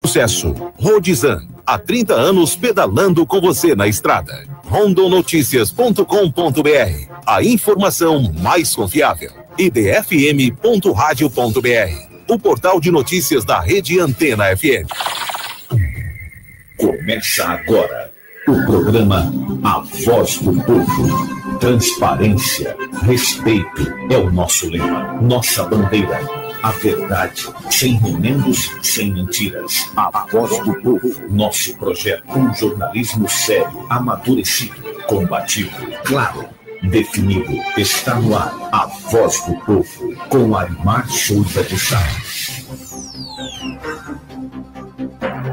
Sucesso. Rodizan, há 30 anos pedalando com você na estrada. rondonoticias.com.br, a informação mais confiável. idfm.radio.br, o portal de notícias da Rede Antena FM. Começa agora o programa A Voz do Povo. Transparência, respeito é o nosso lema, nossa bandeira. A verdade, sem remendos, sem mentiras. A Voz do Povo, nosso projeto. Um jornalismo sério, amadurecido, combativo, claro, definido. Está no ar. A Voz do Povo, com Aymar Souza de Sá.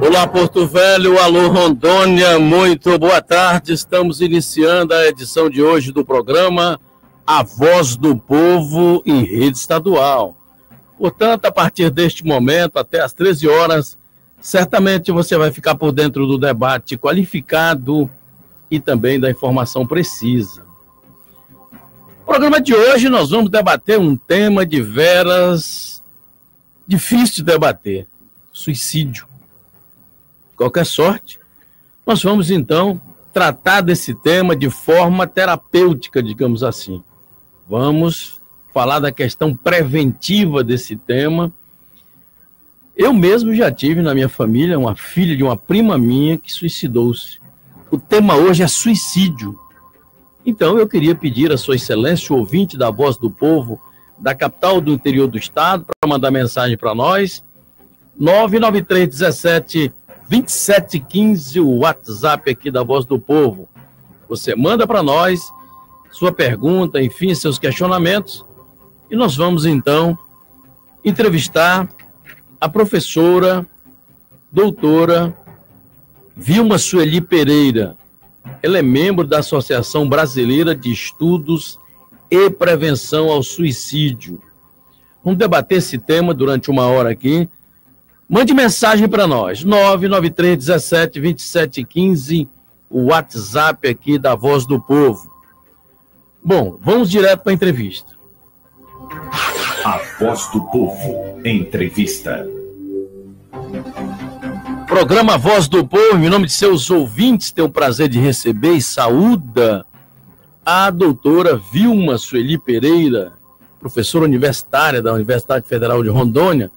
Olá, Porto Velho, alô, Rondônia, muito boa tarde. Estamos iniciando a edição de hoje do programa A Voz do Povo em rede estadual. Portanto, a partir deste momento, até às 13 horas, certamente você vai ficar por dentro do debate qualificado e também da informação precisa. No programa de hoje, nós vamos debater um tema de veras difícil de debater: suicídio. De qualquer sorte, nós vamos, então, tratar desse tema de forma terapêutica, digamos assim. Vamos falar da questão preventiva desse tema. Eu mesmo já tive na minha família uma filha de uma prima minha que suicidou-se. O tema hoje é suicídio. Então eu queria pedir a Sua Excelência, o ouvinte da Voz do Povo, da capital do interior do estado, para mandar mensagem para nós. 99317-2715, o WhatsApp aqui da Voz do Povo. Você manda para nós sua pergunta, enfim, seus questionamentos. E nós vamos, então, entrevistar a professora, doutora Vilma Sueli Pereira. Ela é membro da Associação Brasileira de Estudos e Prevenção ao Suicídio. Vamos debater esse tema durante uma hora aqui. Mande mensagem para nós, 99317-2715, o WhatsApp aqui da Voz do Povo. Bom, vamos direto para a entrevista. A Voz do Povo, entrevista. Programa Voz do Povo, em nome de seus ouvintes, tenho o prazer de receber e saúda a doutora Vilma Sueli Pereira, professora universitária da Universidade Federal de Rondônia.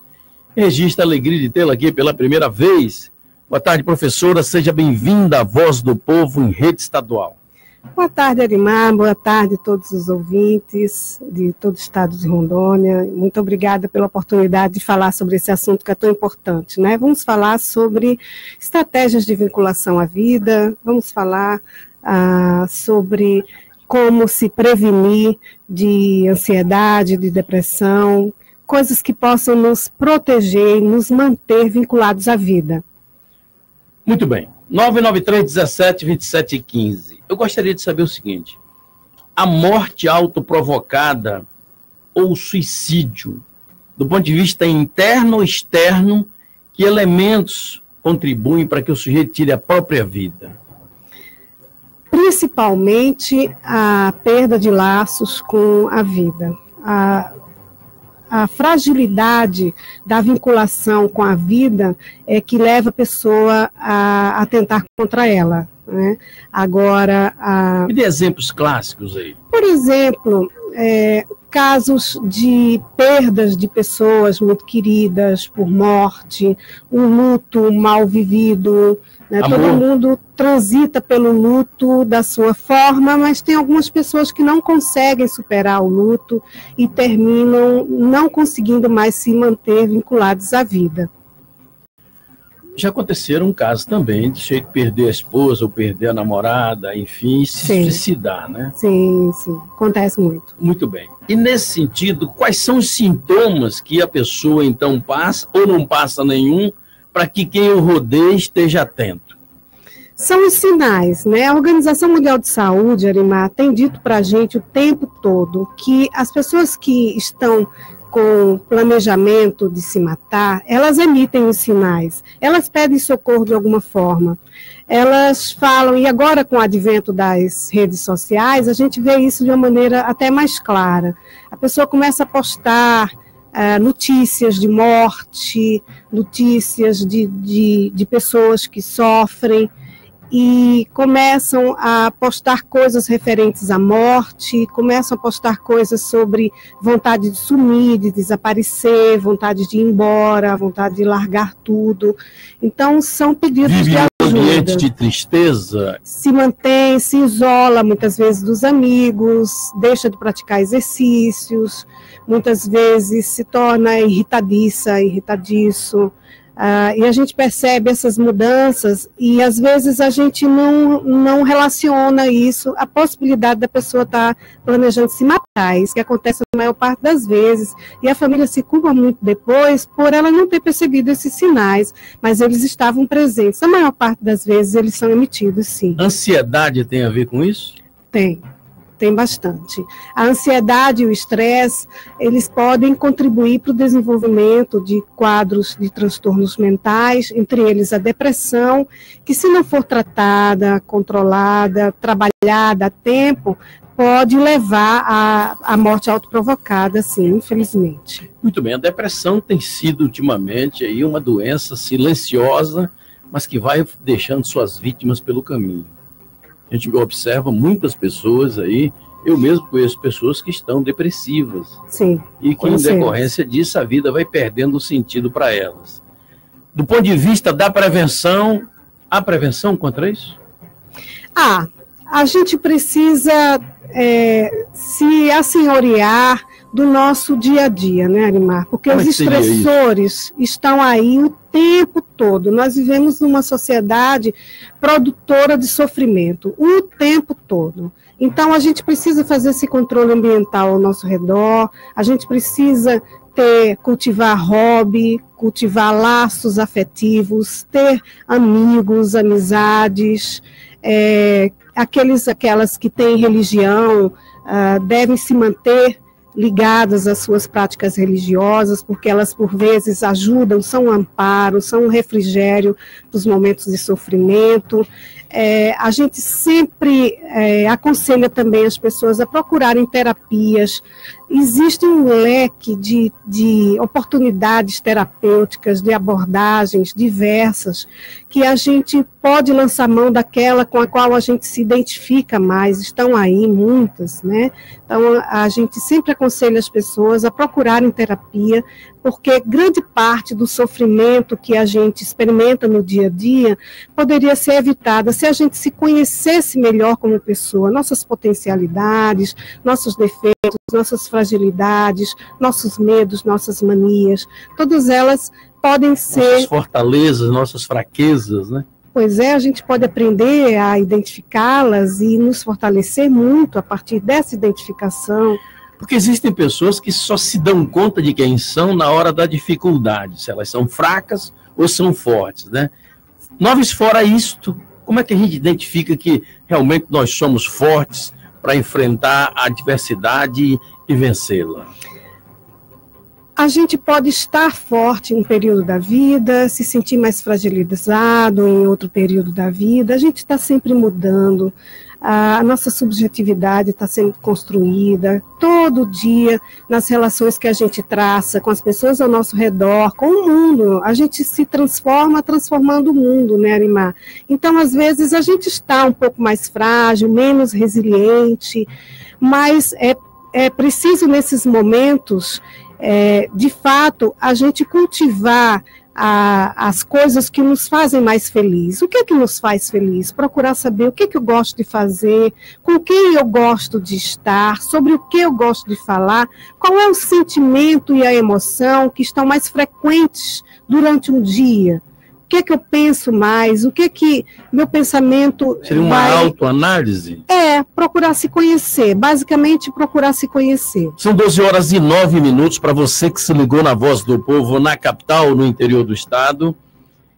Registra a alegria de tê-la aqui pela primeira vez. Boa tarde, professora, seja bem-vinda à Voz do Povo em rede estadual. Boa tarde, Arimar, boa tarde a todos os ouvintes de todo o estado de Rondônia. Muito obrigada pela oportunidade de falar sobre esse assunto que é tão importante, né? Vamos falar sobre estratégias de vinculação à vida, vamos falar sobre como se prevenir de ansiedade, de depressão, coisas que possam nos proteger e nos manter vinculados à vida. Muito bem. 99317-2715. Eu gostaria de saber o seguinte: a morte autoprovocada ou suicídio, do ponto de vista interno ou externo, que elementos contribuem para que o sujeito tire a própria vida? Principalmente a perda de laços com a vida, a fragilidade da vinculação com a vida é que leva a pessoa a atentar contra ela, né? Agora, Me dê exemplos clássicos aí. Por exemplo, casos de perdas de pessoas muito queridas por morte, um luto mal vivido, né? Todo mundo transita pelo luto da sua forma, mas tem algumas pessoas que não conseguem superar o luto e terminam não conseguindo mais se manter vinculados à vida. Já aconteceram casos também de jeito perder a esposa ou perder a namorada, enfim, se suicidar, né? Sim, acontece muito. Muito bem. E nesse sentido, quais são os sintomas que a pessoa então passa ou não passa nenhum, para que quem o rodeie esteja atento? São os sinais, né? A Organização Mundial de Saúde, Arimar, tem dito para a gente o tempo todo que as pessoas que estão com planejamento de se matar, elas emitem os sinais, elas pedem socorro de alguma forma, elas falam, e agora com o advento das redes sociais, a gente vê isso de uma maneira até mais clara. A pessoa começa a postar notícias de morte, notícias de pessoas que sofrem, e começam a postar coisas referentes à morte, começam a postar coisas sobre vontade de sumir, de desaparecer, vontade de ir embora, vontade de largar tudo. Então, são pedidos de ajuda. Vive um ambiente de tristeza. Se mantém, se isola muitas vezes dos amigos, deixa de praticar exercícios, muitas vezes se torna irritadiço. E a gente percebe essas mudanças e, às vezes, a gente não relaciona isso, a possibilidade da pessoa estar planejando se matar, isso que acontece na maior parte das vezes, e a família se culpa muito depois por ela não ter percebido esses sinais, mas eles estavam presentes. A maior parte das vezes eles são emitidos, sim. Ansiedade tem a ver com isso? Tem bastante. A ansiedade e o estresse, eles podem contribuir para o desenvolvimento de quadros de transtornos mentais, entre eles a depressão, que se não for tratada, controlada, trabalhada a tempo, pode levar à morte autoprovocada, sim, infelizmente. Muito bem, a depressão tem sido ultimamente aí uma doença silenciosa, mas que vai deixando suas vítimas pelo caminho. A gente observa muitas pessoas aí, eu mesmo conheço pessoas que estão depressivas. Sim. E que, em decorrência disso, a vida vai perdendo o sentido para elas. Do ponto de vista da prevenção, há prevenção contra isso? A gente precisa se assenhorear do nosso dia a dia, né, Arimar? Porque os estressores estão aí o tempo todo. Nós vivemos numa sociedade produtora de sofrimento o tempo todo. Então, a gente precisa fazer esse controle ambiental ao nosso redor, a gente precisa cultivar hobby, cultivar laços afetivos, ter amigos, amizades, aquelas que têm religião devem se manter ligadas às suas práticas religiosas, porque elas, por vezes, ajudam, são um amparo, são um refrigério dos momentos de sofrimento. A gente sempre aconselha também as pessoas a procurarem terapias. Existe um leque de oportunidades terapêuticas, de abordagens diversas, que a gente pode lançar mão daquela com a qual a gente se identifica mais. Estão aí muitas, né? Então, a gente sempre aconselha as pessoas a procurarem terapia, porque grande parte do sofrimento que a gente experimenta no dia a dia poderia ser evitada se a gente se conhecesse melhor como pessoa, nossas potencialidades, nossos defeitos, nossas fragilidades, nossos medos, nossas manias, todas elas podem ser... Nossas fortalezas, nossas fraquezas, né? Pois é, a gente pode aprender a identificá-las e nos fortalecer muito a partir dessa identificação. Porque existem pessoas que só se dão conta de quem são na hora da dificuldade, se elas são fracas ou são fortes, né? Nós, fora isto, como é que a gente identifica que realmente nós somos fortes para enfrentar a adversidade e vencê-la? A gente pode estar forte em um período da vida, se sentir mais fragilizado em outro período da vida. A gente está sempre mudando, a nossa subjetividade está sendo construída todo dia nas relações que a gente traça com as pessoas ao nosso redor, com o mundo. A gente se transforma transformando o mundo, né, Arimar? Então, às vezes, a gente está um pouco mais frágil, menos resiliente, mas é preciso, nesses momentos, de fato, a gente cultivar as coisas que nos fazem mais felizes. O que é que nos faz feliz? Procurar saber o que é que eu gosto de fazer, com quem eu gosto de estar, sobre o que eu gosto de falar, qual é o sentimento e a emoção que estão mais frequentes durante um dia. O que é que eu penso mais? O que é que meu pensamento... Seria uma autoanálise? Procurar se conhecer. Basicamente, procurar se conhecer. São 12h09 para você que se ligou na Voz do Povo, na capital, no interior do estado.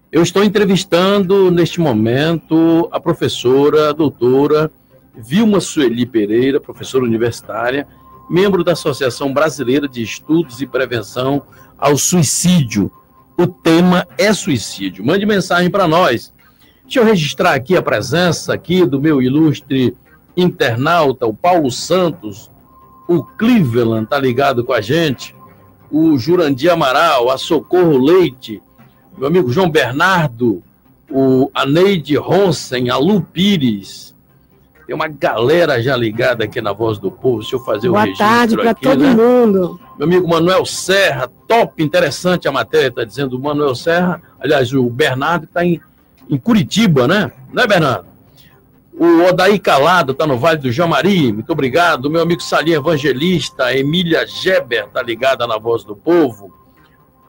Eu estou entrevistando, neste momento, a professora, a doutora Vilma Sueli Pereira, professora universitária, membro da Associação Brasileira de Estudos e Prevenção ao Suicídio. O tema é suicídio. Mande mensagem para nós. Deixa eu registrar aqui a presença aqui do meu ilustre internauta, o Paulo Santos. O Cleveland está ligado com a gente. o Jurandir Amaral, a Socorro Leite, meu amigo João Bernardo, a Neide Ronsen, a Lu Pires. Tem uma galera já ligada aqui na Voz do Povo. Deixa eu fazer o registro aqui. Boa tarde para todo mundo. Meu amigo Manuel Serra, top, interessante a matéria, está dizendo o Manuel Serra. Aliás, o Bernardo está em Curitiba, né? Não é, Bernardo? O Odaí Calado está no Vale do Jamari, muito obrigado. Meu amigo Salinha Evangelista, a Emília Geber está ligada na Voz do Povo.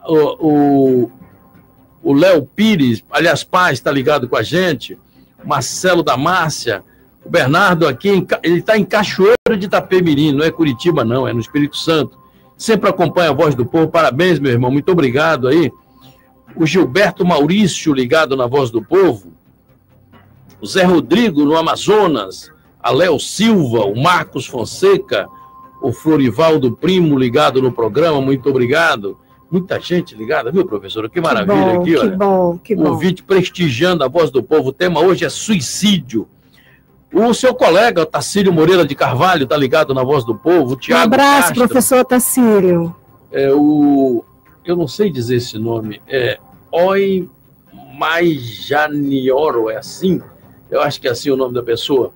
O Léo Pires, aliás, Paz, está ligado com a gente. O Marcelo da Márcia. O Bernardo aqui, ele está em Cachoeira de Itapemirim, não é Curitiba não, é no Espírito Santo. Sempre acompanha a Voz do Povo, parabéns, meu irmão, muito obrigado aí. O Gilberto Maurício, ligado na Voz do Povo. O Zé Rodrigo, no Amazonas. A Léo Silva, o Marcos Fonseca, o Florivaldo Primo, ligado no programa, muito obrigado. Muita gente ligada, viu, professora? Que maravilha aqui, olha. Que bom. O ouvinte prestigiando a Voz do Povo. O tema hoje é suicídio. O seu colega, Tacílio Moreira de Carvalho, está ligado na Voz do Povo. Tiago Um abraço, Castro, professor Tacílio. Eu não sei dizer esse nome. Oi Maijanioro, é assim? Eu acho que é assim o nome da pessoa.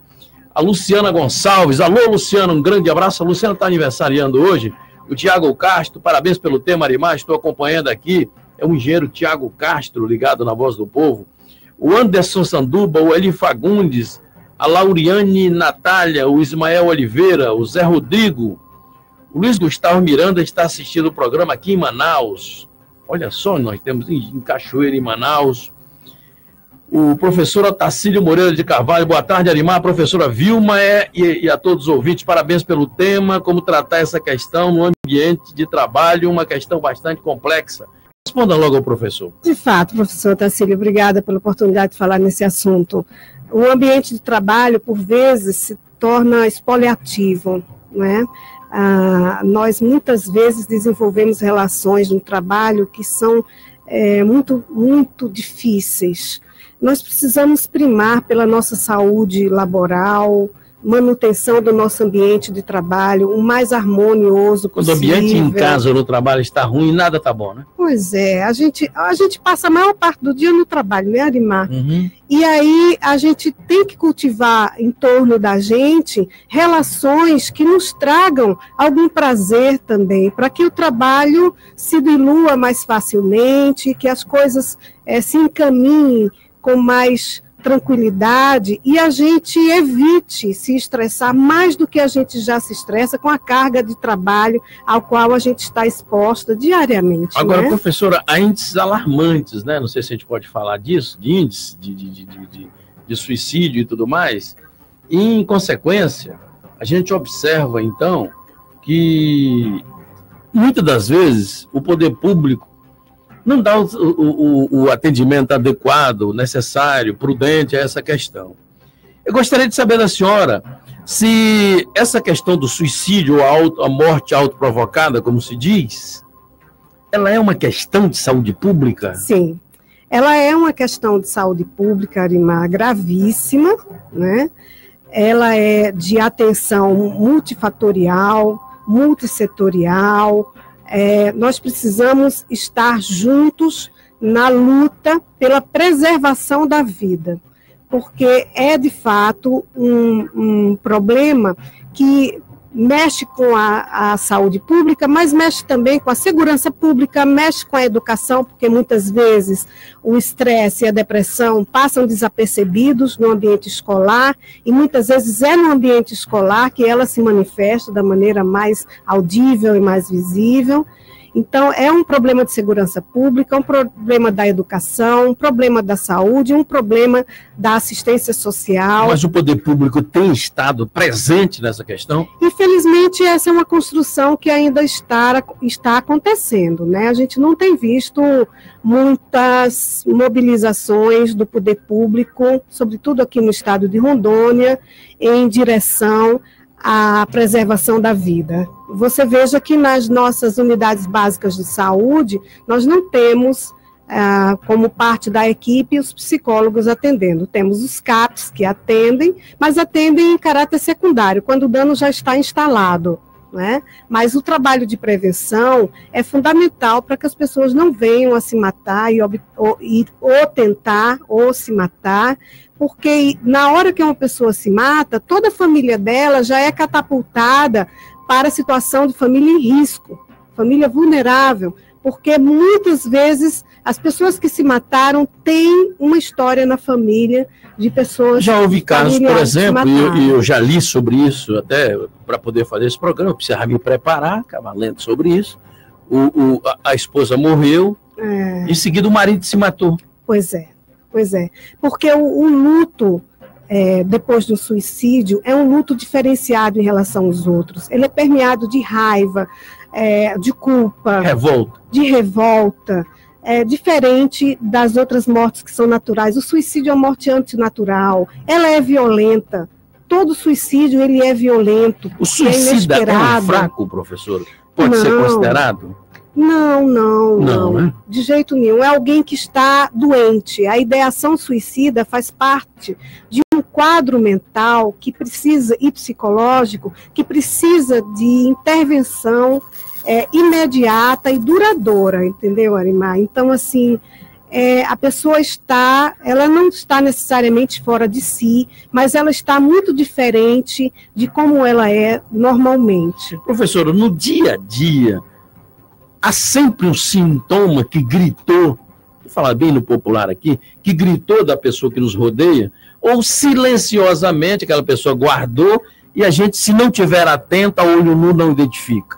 A Luciana Gonçalves. Alô, Luciana, um grande abraço. A Luciana está aniversariando hoje. O Tiago Castro, parabéns pelo tema, Arimar, estou acompanhando aqui. É o engenheiro Tiago Castro, ligado na Voz do Povo. O Anderson Sanduba, o Eli Fagundes, a Lauriane Natália, o Ismael Oliveira, o Zé Rodrigo, o Luiz Gustavo Miranda está assistindo o programa aqui em Manaus. Olha só, nós temos em Cachoeira, em Manaus. O professor Otacílio Moreira de Carvalho, boa tarde, Arimar, a professora Vilma e a todos os ouvintes, parabéns pelo tema, como tratar essa questão no ambiente de trabalho, uma questão bastante complexa. Responda logo ao professor. De fato, professor Otacílio, obrigada pela oportunidade de falar nesse assunto. O ambiente de trabalho, por vezes, se torna expoliativo, né? Nós, muitas vezes, desenvolvemos relações no trabalho que são muito, muito difíceis. Nós precisamos primar pela nossa saúde laboral, manutenção do nosso ambiente de trabalho, o mais harmonioso possível. Quando o ambiente em casa ou no trabalho está ruim, nada está bom, né? Pois é, a gente passa a maior parte do dia no trabalho, né, Arimar? Uhum. E aí a gente tem que cultivar em torno da gente relações que nos tragam algum prazer também, para que o trabalho se dilua mais facilmente, que as coisas se encaminhem com mais tranquilidade e a gente evite se estressar mais do que a gente já se estressa com a carga de trabalho ao qual a gente está exposta diariamente. Agora, né? Professora, há índices alarmantes, né? Não sei se a gente pode falar disso, de índices de suicídio e tudo mais. E, em consequência, a gente observa, então, que muitas das vezes o poder público não dá o atendimento adequado, necessário, prudente a essa questão. Eu gostaria de saber da senhora se essa questão do suicídio, a morte autoprovocada, como se diz, ela é uma questão de saúde pública? Sim, ela é uma questão de saúde pública, Arimar, gravíssima, né? Ela é de atenção multifatorial, multissetorial. Nós precisamos estar juntos na luta pela preservação da vida, porque é, de fato, um problema que mexe com a saúde pública, mas mexe também com a segurança pública, mexe com a educação, porque muitas vezes o estresse e a depressão passam desapercebidos no ambiente escolar, e muitas vezes é no ambiente escolar que ela se manifesta da maneira mais audível e mais visível. Então, é um problema de segurança pública, um problema da educação, um problema da saúde, um problema da assistência social. Mas o poder público tem estado presente nessa questão? Infelizmente, essa é uma construção que ainda está acontecendo, né? A gente não tem visto muitas mobilizações do poder público, sobretudo aqui no estado de Rondônia, em direção à preservação da vida. Você veja que nas nossas unidades básicas de saúde, nós não temos, como parte da equipe, os psicólogos atendendo. Temos os CAPs que atendem, mas atendem em caráter secundário, quando o dano já está instalado, né? Mas o trabalho de prevenção é fundamental para que as pessoas não venham a se matar ou tentar ou se matar, porque na hora que uma pessoa se mata, toda a família dela já é catapultada para a situação de família em risco, família vulnerável, porque muitas vezes as pessoas que se mataram têm uma história na família de pessoas... Já houve casos, por exemplo, e eu já li sobre isso, até para poder fazer esse programa, eu precisava me preparar, estava lendo sobre isso, a esposa morreu, em seguida o marido se matou. Pois é, porque o luto... depois do suicídio, é um luto diferenciado em relação aos outros. Ele é permeado de raiva, de culpa, de revolta, diferente das outras mortes que são naturais. O suicídio é uma morte antinatural, ela é violenta. Todo suicídio, ele é violento. O suicida é um fraco, professor? Pode ser considerado? Não, né? De jeito nenhum. É alguém que está doente. A ideação suicida faz parte de um quadro mental que precisa, e psicológico, que precisa de intervenção imediata e duradoura, entendeu, Arimar? Então, assim, a pessoa ela não está necessariamente fora de si, mas ela está muito diferente de como ela é normalmente. Professora, no dia a dia, há sempre um sintoma que gritou, vou falar bem no popular aqui, que gritou da pessoa que nos rodeia, ou silenciosamente aquela pessoa guardou e a gente, se não tiver atenta, a olho nu não identifica.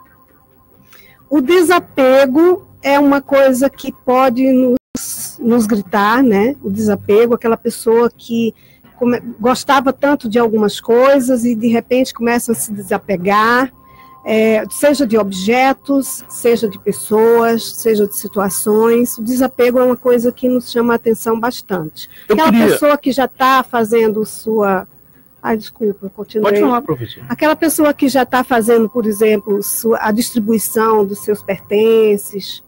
O desapego é uma coisa que pode nos gritar, né? O desapego, aquela pessoa que gostava tanto de algumas coisas e de repente começa a se desapegar, seja de objetos, seja de pessoas, seja de situações. O desapego é uma coisa que nos chama a atenção bastante. Pessoa que já está fazendo sua... desculpa, continuei. Pode falar, professor. Aquela pessoa que já está fazendo, por exemplo, a distribuição dos seus pertences,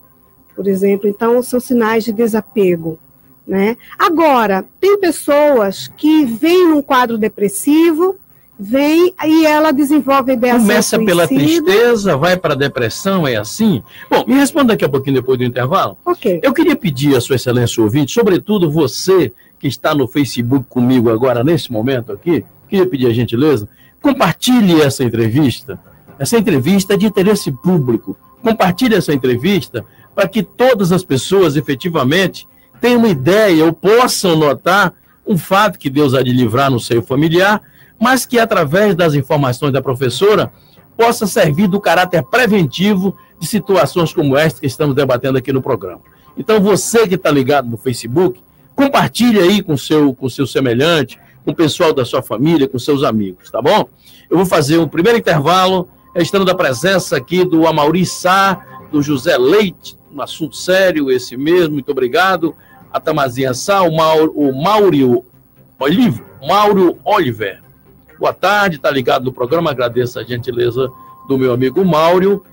por exemplo, então são sinais de desapego, né? Agora, tem pessoas que vêm num quadro depressivo, e ela desenvolve ideação Começa suicida. Pela tristeza, vai para a depressão, é assim? Bom, me responda daqui a pouquinho, depois do intervalo. Ok. Eu queria pedir a sua excelência ouvinte, sobretudo você que está no Facebook comigo agora, nesse momento aqui, queria pedir a gentileza, compartilhe essa entrevista. Essa entrevista é de interesse público. Compartilhe essa entrevista para que todas as pessoas, efetivamente, tenham uma ideia ou possam notar um fato que Deus há de livrar no seio familiar, mas que, através das informações da professora, possa servir do caráter preventivo de situações como esta que estamos debatendo aqui no programa. Então, você que está ligado no Facebook, compartilhe aí com seu semelhante, com o pessoal da sua família, com seus amigos, tá bom? Eu vou fazer um primeiro intervalo, estando da presença aqui do Amaury Sá, do José Leite, um assunto sério esse mesmo, muito obrigado, a Tamazinha Sá, o Mauro Oliver. Boa tarde, está ligado no programa, agradeço a gentileza do meu amigo Mauro.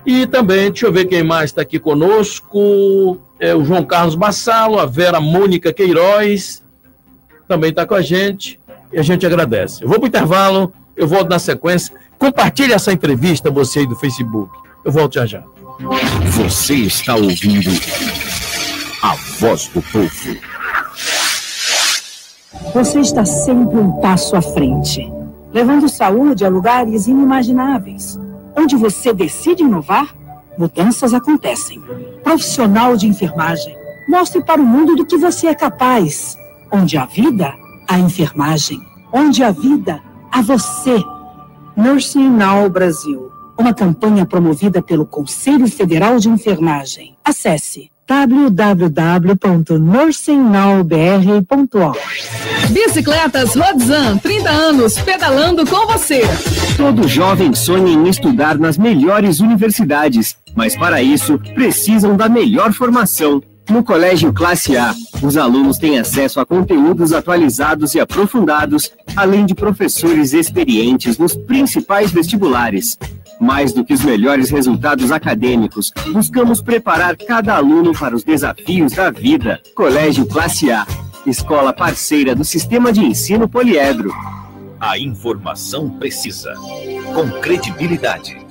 E também, deixa eu ver quem mais está aqui conosco, o João Carlos Bassalo, a Vera Mônica Queiroz, também está com a gente, e a gente agradece. Eu vou para o intervalo, eu volto na sequência. Compartilhe essa entrevista, você aí do Facebook. Eu volto já já. Você está ouvindo a Voz do Povo. Você está sempre um passo à frente, levando saúde a lugares inimagináveis. Onde você decide inovar, mudanças acontecem. Profissional de enfermagem, mostre para o mundo do que você é capaz. Onde há vida, há enfermagem. Onde há vida, há você. Nursing Now Brasil, uma campanha promovida pelo Conselho Federal de Enfermagem. Acesse www.nursingnowbr.org. Bicicletas Rodzan, 30 anos, pedalando com você. Todo jovem sonha em estudar nas melhores universidades, mas para isso precisam da melhor formação. No Colégio Classe A, os alunos têm acesso a conteúdos atualizados e aprofundados, além de professores experientes nos principais vestibulares. Mais do que os melhores resultados acadêmicos, buscamos preparar cada aluno para os desafios da vida. Colégio Classe A, escola parceira do Sistema de Ensino Poliedro. A informação precisa, com credibilidade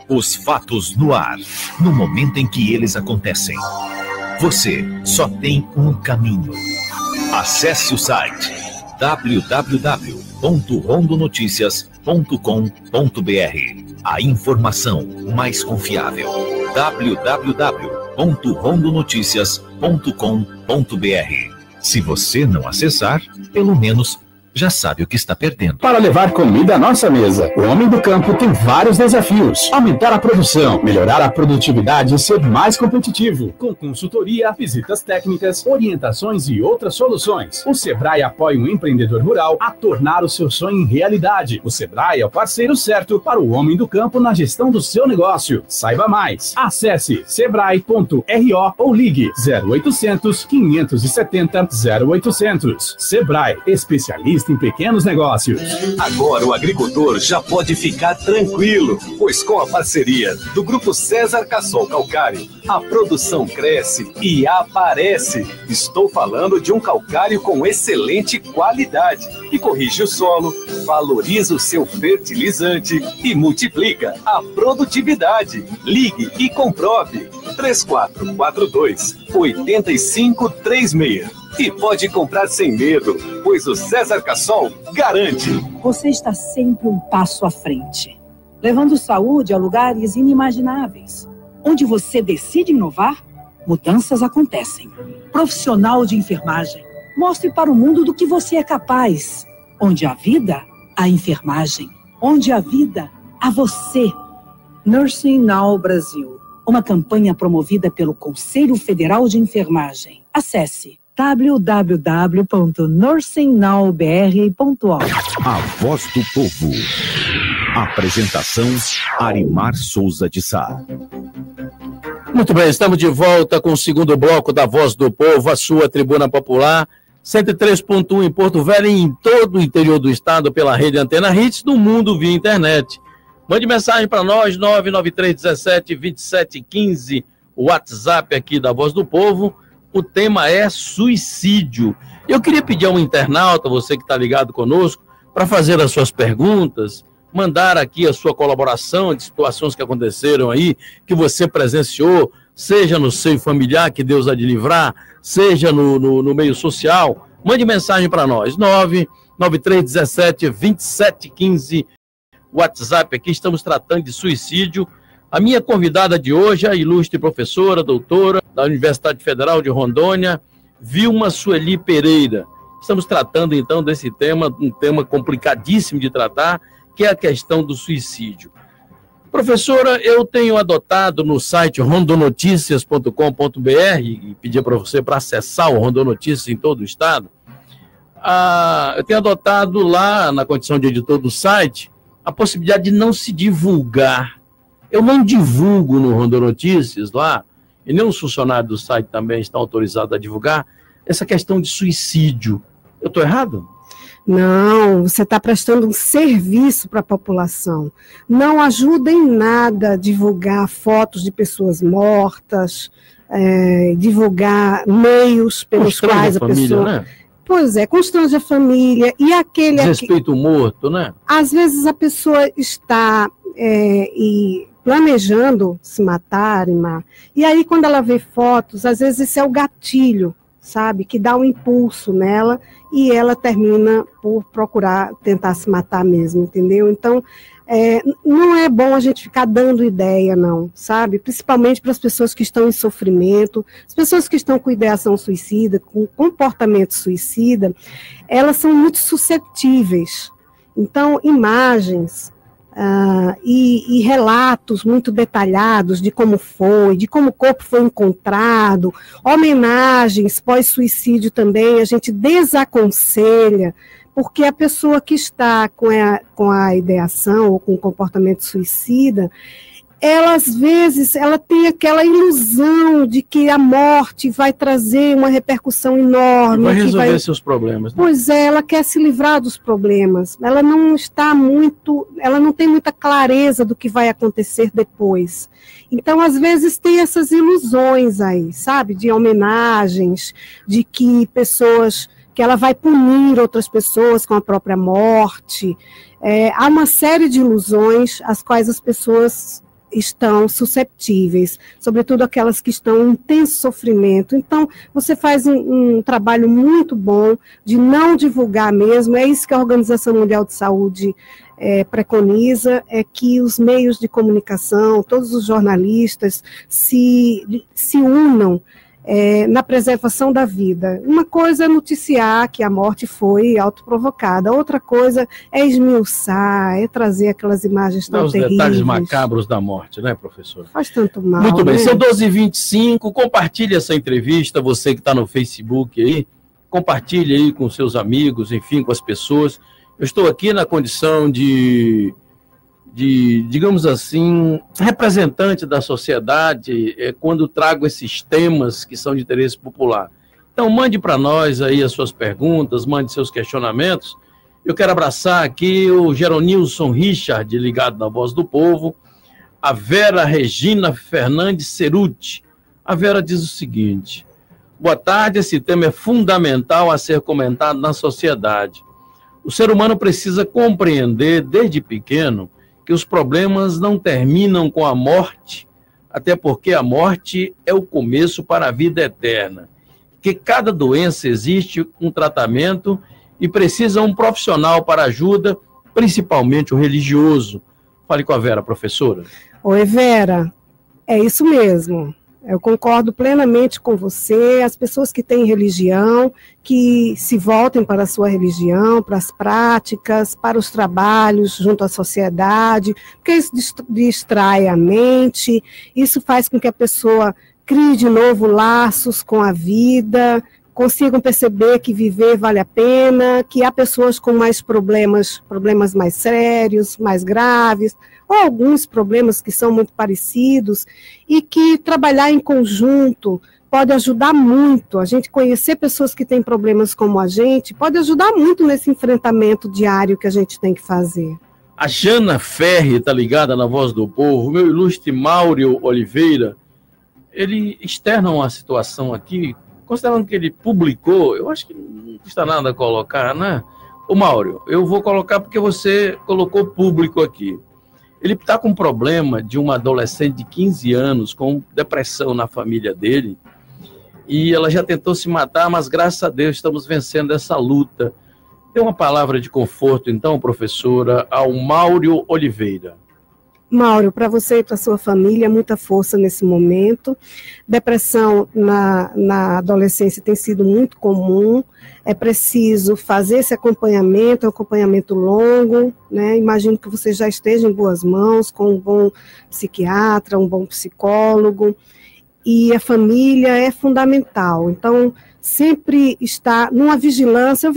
Os fatos no ar, no momento em que eles acontecem. Você só tem um caminho. Acesse o site www.rondonoticias.com.br. A informação mais confiável. www.rondonoticias.com.br. Se você não acessar, pelo menos já sabe o que está perdendo. Para levar comida à nossa mesa, o homem do campo tem vários desafios. Aumentar a produção, melhorar a produtividade e ser mais competitivo. Com consultoria, visitas técnicas, orientações e outras soluções. O Sebrae apoia um empreendedor rural a tornar o seu sonho em realidade. O Sebrae é o parceiro certo para o homem do campo na gestão do seu negócio. Saiba mais. Acesse sebrae.ro ou ligue 0800 570 0800. Sebrae, especialista em pequenos negócios. Agora o agricultor já pode ficar tranquilo, pois com a parceria do Grupo César Cassol Calcário, a produção cresce e aparece. Estou falando de um calcário com excelente qualidade, que corrige o solo, valoriza o seu fertilizante e multiplica a produtividade. Ligue e comprove. 3442-8536. E pode comprar sem medo, pois o César Cassol garante. Você está sempre um passo à frente, levando saúde a lugares inimagináveis. Onde você decide inovar, mudanças acontecem. Profissional de enfermagem, mostre para o mundo do que você é capaz. Onde há vida, há enfermagem. Onde há vida, há você. Nursing Now Brasil, uma campanha promovida pelo Conselho Federal de Enfermagem. Acesse www.nursingnowbr.org. A Voz do Povo. Apresentação: Arimar Souza de Sá. Muito bem, estamos de volta com o segundo bloco da Voz do Povo, a sua tribuna popular, 103.1 em Porto Velho e em todo o interior do estado pela rede Antena Hits, no mundo via internet. Mande mensagem para nós, 99317-2715, o WhatsApp aqui da Voz do Povo. O tema é suicídio. Eu queria pedir a um internauta, você que está ligado conosco, para fazer as suas perguntas, mandar aqui a sua colaboração de situações que aconteceram aí, que você presenciou, seja no seio familiar, que Deus há de livrar, seja no meio social. Mande mensagem para nós, 99317-2715, WhatsApp aqui, estamos tratando de suicídio. A minha convidada de hoje é a ilustre professora, doutora da Universidade Federal de Rondônia, Vilma Sueli Pereira. Estamos tratando, então, desse tema, um tema complicadíssimo de tratar, que é a questão do suicídio. Professora, eu tenho adotado no site rondonoticias.com.br, e pedi para você para acessar o Rondonoticias em todo o estado, eu tenho adotado lá, na condição de editor do site, a possibilidade de não se divulgar. Eu não divulgo no Rondonoticias lá, e nenhum funcionário do site também está autorizado a divulgar, essa questão de suicídio. Eu estou errado? Não, você está prestando um serviço para a população. Não ajuda em nada divulgar fotos de pessoas mortas, divulgar meios pelos quais a pessoa... Né? Pois é, constrange a família e aquele... Desrespeito morto, né? Às vezes a pessoa está planejando se matar, e aí quando ela vê fotos, às vezes esse é o gatilho, sabe, que dá um impulso nela e ela termina por procurar tentar se matar mesmo, entendeu? Então, não é bom a gente ficar dando ideia, não, sabe? Principalmente para as pessoas que estão em sofrimento, as pessoas que estão com ideação suicida, com comportamento suicida, elas são muito suscetíveis. Então, imagens e relatos muito detalhados de como foi, de como o corpo foi encontrado, homenagens pós-suicídio também, a gente desaconselha, porque a pessoa que está com a ideação ou com o comportamento suicida, ela às vezes tem aquela ilusão de que a morte vai trazer uma repercussão enorme. Vai resolver seus problemas. Né? Pois é, ela quer se livrar dos problemas. Ela não tem muita clareza do que vai acontecer depois. Então, às vezes, tem essas ilusões aí, sabe? De homenagens, de que ela vai punir outras pessoas com a própria morte. Há uma série de ilusões às quais as pessoas estão susceptíveis, sobretudo aquelas que estão em intenso sofrimento. Então, você faz um trabalho muito bom de não divulgar mesmo, é isso que a Organização Mundial de Saúde preconiza, é que os meios de comunicação, todos os jornalistas se unam na preservação da vida. Uma coisa é noticiar que a morte foi autoprovocada, outra coisa é esmiuçar, é trazer aquelas imagens tão terríveis. Os detalhes macabros da morte, né, professor? Faz tanto mal. Muito bem, né? são 12h25, compartilhe essa entrevista, você que está no Facebook aí, compartilhe aí com seus amigos, enfim, com as pessoas. Eu estou aqui na condição de digamos assim, representante da sociedade quando trago esses temas que são de interesse popular. Então, mande para nós aí as suas perguntas, mande seus questionamentos. Eu quero abraçar aqui o Geronilson Richard, ligado na Voz do Povo, a Vera Regina Fernandes Ceruti. A Vera diz o seguinte: boa tarde, esse tema é fundamental a ser comentado na sociedade. O ser humano precisa compreender desde pequeno que os problemas não terminam com a morte, até porque a morte é o começo para a vida eterna. Que cada doença existe um tratamento e precisa um profissional para ajuda, principalmente o religioso. Fale com a Vera, professora. Oi, Vera, é isso mesmo. Eu concordo plenamente com você. As pessoas que têm religião, que se voltem para a sua religião, para as práticas, para os trabalhos junto à sociedade, porque isso distrai a mente, isso faz com que a pessoa crie de novo laços com a vida, consigam perceber que viver vale a pena, que há pessoas com mais problemas mais sérios, mais graves, ou alguns problemas que são muito parecidos, e que trabalhar em conjunto pode ajudar muito. A gente conhecer pessoas que têm problemas como a gente pode ajudar muito nesse enfrentamento diário que a gente tem que fazer. A Jana Ferri está ligada na Voz do Povo. O meu ilustre Máurio Oliveira, ele externa uma situação aqui, considerando que ele publicou, eu acho que não custa nada colocar, né? Ô Máurio, eu vou colocar porque você colocou público aqui. Ele está com um problema de uma adolescente de 15 anos com depressão na família dele, e ela já tentou se matar, mas graças a Deus estamos vencendo essa luta. Dê uma palavra de conforto, então, professora, ao Máurio Oliveira. Máurio, para você e para sua família, muita força nesse momento. Depressão na adolescência tem sido muito comum. É preciso fazer esse acompanhamento, um acompanhamento longo, né? Imagino que você já esteja em boas mãos, com um bom psiquiatra, um bom psicólogo. E a família é fundamental. Então, sempre está numa vigilância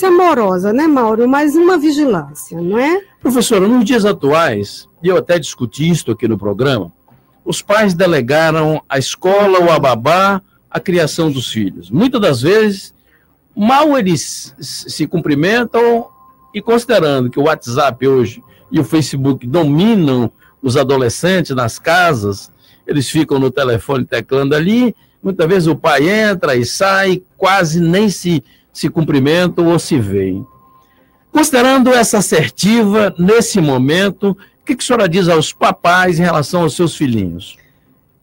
amorosa, né, Máurio? Mas uma vigilância, não é? Professora, nos dias atuais, e eu até discuti isso aqui no programa, os pais delegaram à escola ou à babá a criação dos filhos. Muitas das vezes, mal eles se cumprimentam, e considerando que o WhatsApp hoje e o Facebook dominam os adolescentes nas casas, eles ficam no telefone teclando ali, muitas vezes o pai entra e sai, quase nem se cumprimentam ou se veem. Considerando essa assertiva, nesse momento, o que a senhora diz aos papais em relação aos seus filhinhos?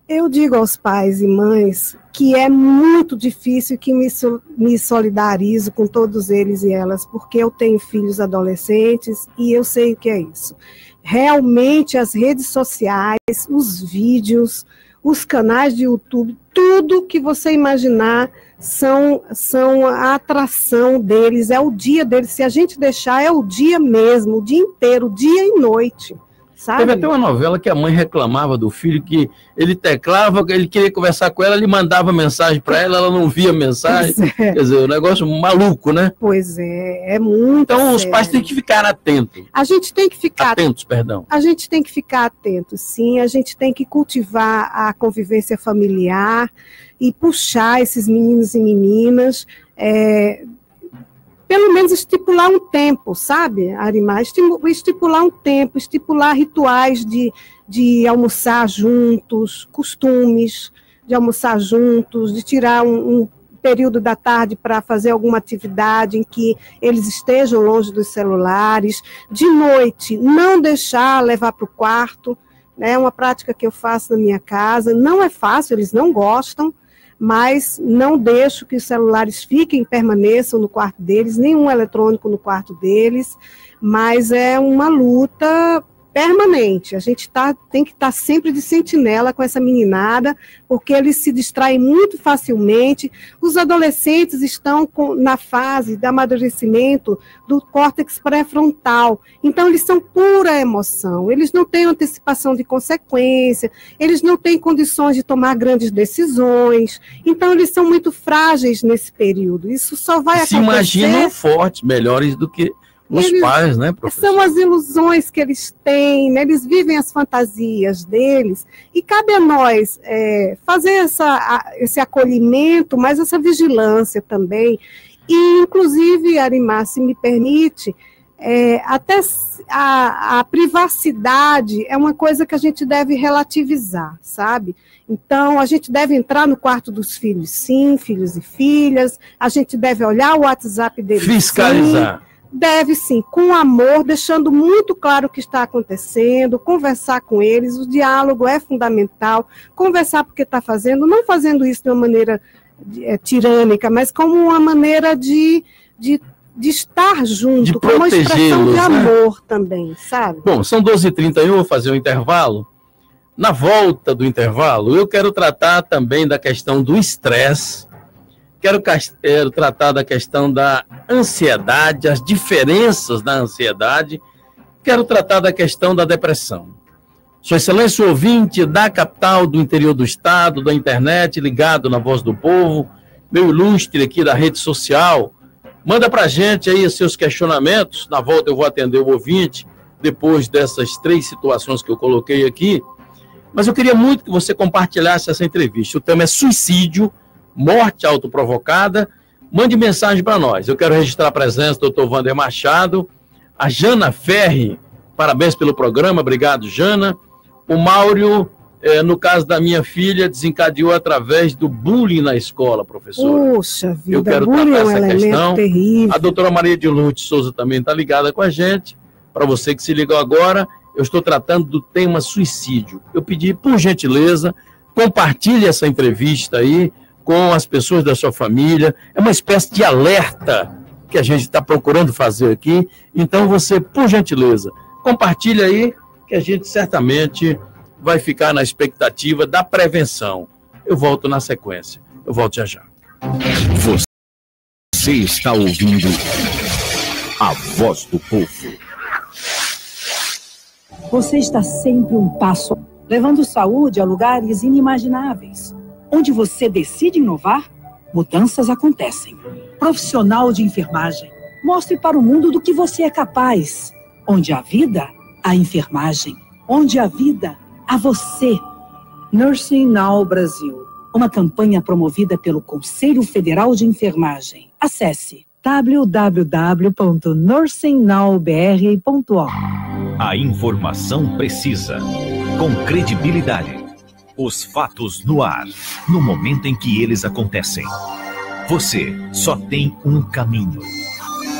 Eu digo aos pais e mães que é muito difícil, que me solidarizo com todos eles e elas, porque eu tenho filhos adolescentes e eu sei o que é isso. Realmente as redes sociais, os vídeos, os canais de YouTube, tudo que você imaginar são a atração deles, é o dia deles. Se a gente deixar, é o dia mesmo, o dia inteiro, dia e noite. Sabe? Teve até uma novela que a mãe reclamava do filho, que ele teclava, ele queria conversar com ela, ele mandava mensagem para ela, ela não via mensagem. Quer dizer, um negócio maluco, né? Pois é muito Então sério. Os pais têm que ficar atentos. A gente tem que ficar atentos, perdão. A gente tem que ficar atento, sim. A gente tem que cultivar a convivência familiar e puxar esses meninos e meninas, pelo menos estipular um tempo, sabe, Arimar? Estipular um tempo, estipular rituais de almoçar juntos, costumes de almoçar juntos, de tirar um período da tarde para fazer alguma atividade em que eles estejam longe dos celulares. De noite, não deixar levar para o quarto né? É uma prática que eu faço na minha casa. Não é fácil, eles não gostam, mas não deixo que os celulares permaneçam no quarto deles, nenhum eletrônico no quarto deles, mas é uma luta permanente. A gente tem que estar sempre de sentinela com essa meninada, porque eles se distraem muito facilmente. Os adolescentes estão na fase de amadurecimento do córtex pré-frontal, então eles são pura emoção, eles não têm antecipação de consequência, eles não têm condições de tomar grandes decisões, então eles são muito frágeis nesse período. Isso só vai acontecer... Se imaginam fortes, melhores do que os pais, né, professor? São as ilusões que eles têm, né? Eles vivem as fantasias deles, e cabe a nós fazer esse acolhimento, mas essa vigilância também, e inclusive, Arimar, se me permite, até a privacidade é uma coisa que a gente deve relativizar, sabe? Então, a gente deve entrar no quarto dos filhos, sim, filhos e filhas, a gente deve olhar o WhatsApp deles, fiscalizar. Sim. Deve sim, com amor, deixando muito claro o que está acontecendo, conversar com eles, o diálogo é fundamental, conversar porque está fazendo, não fazendo isso de uma maneira tirânica, mas como uma maneira de estar junto, como uma expressão de amor, né? Também, sabe? Bom, são 12h30, eu vou fazer um intervalo. Na volta do intervalo, eu quero tratar também da questão do estresse. Quero tratar da questão da ansiedade, as diferenças da ansiedade. Quero tratar da questão da depressão. Sua Excelência, ouvinte da capital, do interior do estado, da internet, ligado na Voz do Povo, meu ilustre aqui da rede social, manda pra gente aí os seus questionamentos. Na volta eu vou atender o ouvinte, depois dessas 3 situações que eu coloquei aqui. Mas eu queria muito que você compartilhasse essa entrevista. O tema é suicídio, morte autoprovocada. Mande mensagem para nós. Eu quero registrar a presença do Dr. Wander Machado, a Jana Ferri, parabéns pelo programa, obrigado, Jana. O Máurio, no caso da minha filha, desencadeou através do bullying na escola, professor. Puxa vida, eu quero bullying tratar é um essa questão. Terrível. A doutora Maria de Lourdes Souza também está ligada com a gente. Para você que se ligou agora, eu estou tratando do tema suicídio. Eu pedi, por gentileza, compartilhe essa entrevista aí com as pessoas da sua família. É uma espécie de alerta que a gente está procurando fazer aqui. Então você, por gentileza, compartilhe aí, que a gente certamente vai ficar na expectativa da prevenção. Eu volto na sequência. Eu volto já já. Você está ouvindo a Voz do Povo. Você está sempre um passo, levando saúde a lugares inimagináveis. Onde você decide inovar, mudanças acontecem. Profissional de enfermagem, mostre para o mundo do que você é capaz. Onde há vida, há enfermagem. Onde há vida, há você. Nursing Now Brasil, uma campanha promovida pelo Conselho Federal de Enfermagem. Acesse www.nursingnowbr.org. A informação precisa, com credibilidade. Os fatos no ar, no momento em que eles acontecem. Você só tem um caminho.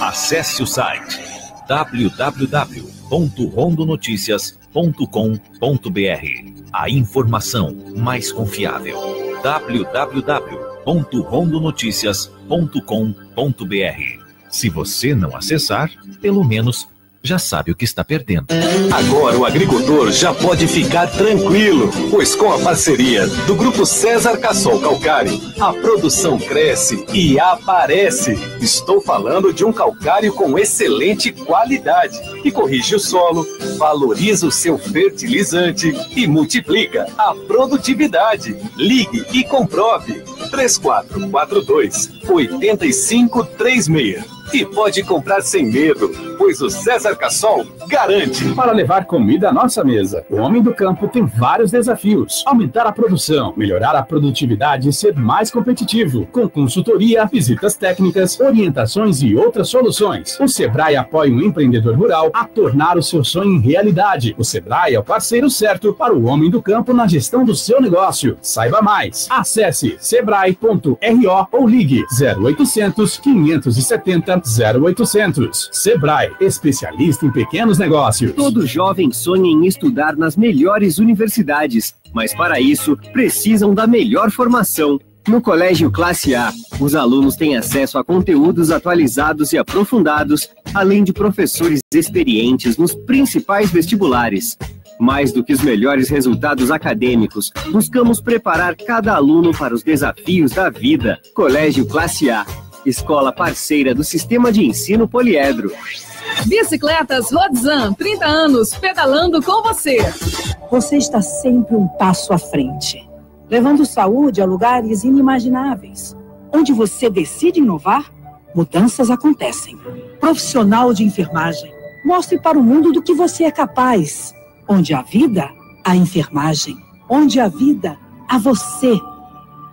Acesse o site www.rondonoticias.com.br. A informação mais confiável. www.rondonoticias.com.br. Se você não acessar, pelo menos já sabe o que está perdendo. Agora o agricultor já pode ficar tranquilo, pois com a parceria do Grupo César Cassol Calcário, a produção cresce e aparece. Estou falando de um calcário com excelente qualidade, que corrige o solo, valoriza o seu fertilizante e multiplica a produtividade. Ligue e comprove. 3442-8536. E pode comprar sem medo, pois o César Cassol garante. Para levar comida à nossa mesa, o homem do campo tem vários desafios. Aumentar a produção, melhorar a produtividade e ser mais competitivo. Com consultoria, visitas técnicas, orientações e outras soluções. O Sebrae apoia o empreendedor rural a tornar o seu sonho em realidade. O Sebrae é o parceiro certo para o homem do campo na gestão do seu negócio. Saiba mais. Acesse sebrae.ro ou ligue 0800 570 0800. Sebrae, especialista em pequenos negócios. Todo jovem sonha em estudar nas melhores universidades, mas para isso precisam da melhor formação. No Colégio Classe A, os alunos têm acesso a conteúdos atualizados e aprofundados, além de professores experientes nos principais vestibulares. Mais do que os melhores resultados acadêmicos, buscamos preparar cada aluno para os desafios da vida. Colégio Classe A, escola parceira do Sistema de Ensino Poliedro. Bicicletas Rodzan, 30 anos, pedalando com você. Você está sempre um passo à frente, levando saúde a lugares inimagináveis. Onde você decide inovar, mudanças acontecem. Profissional de enfermagem, mostre para o mundo do que você é capaz. Onde há vida, há enfermagem. Onde há vida, há você.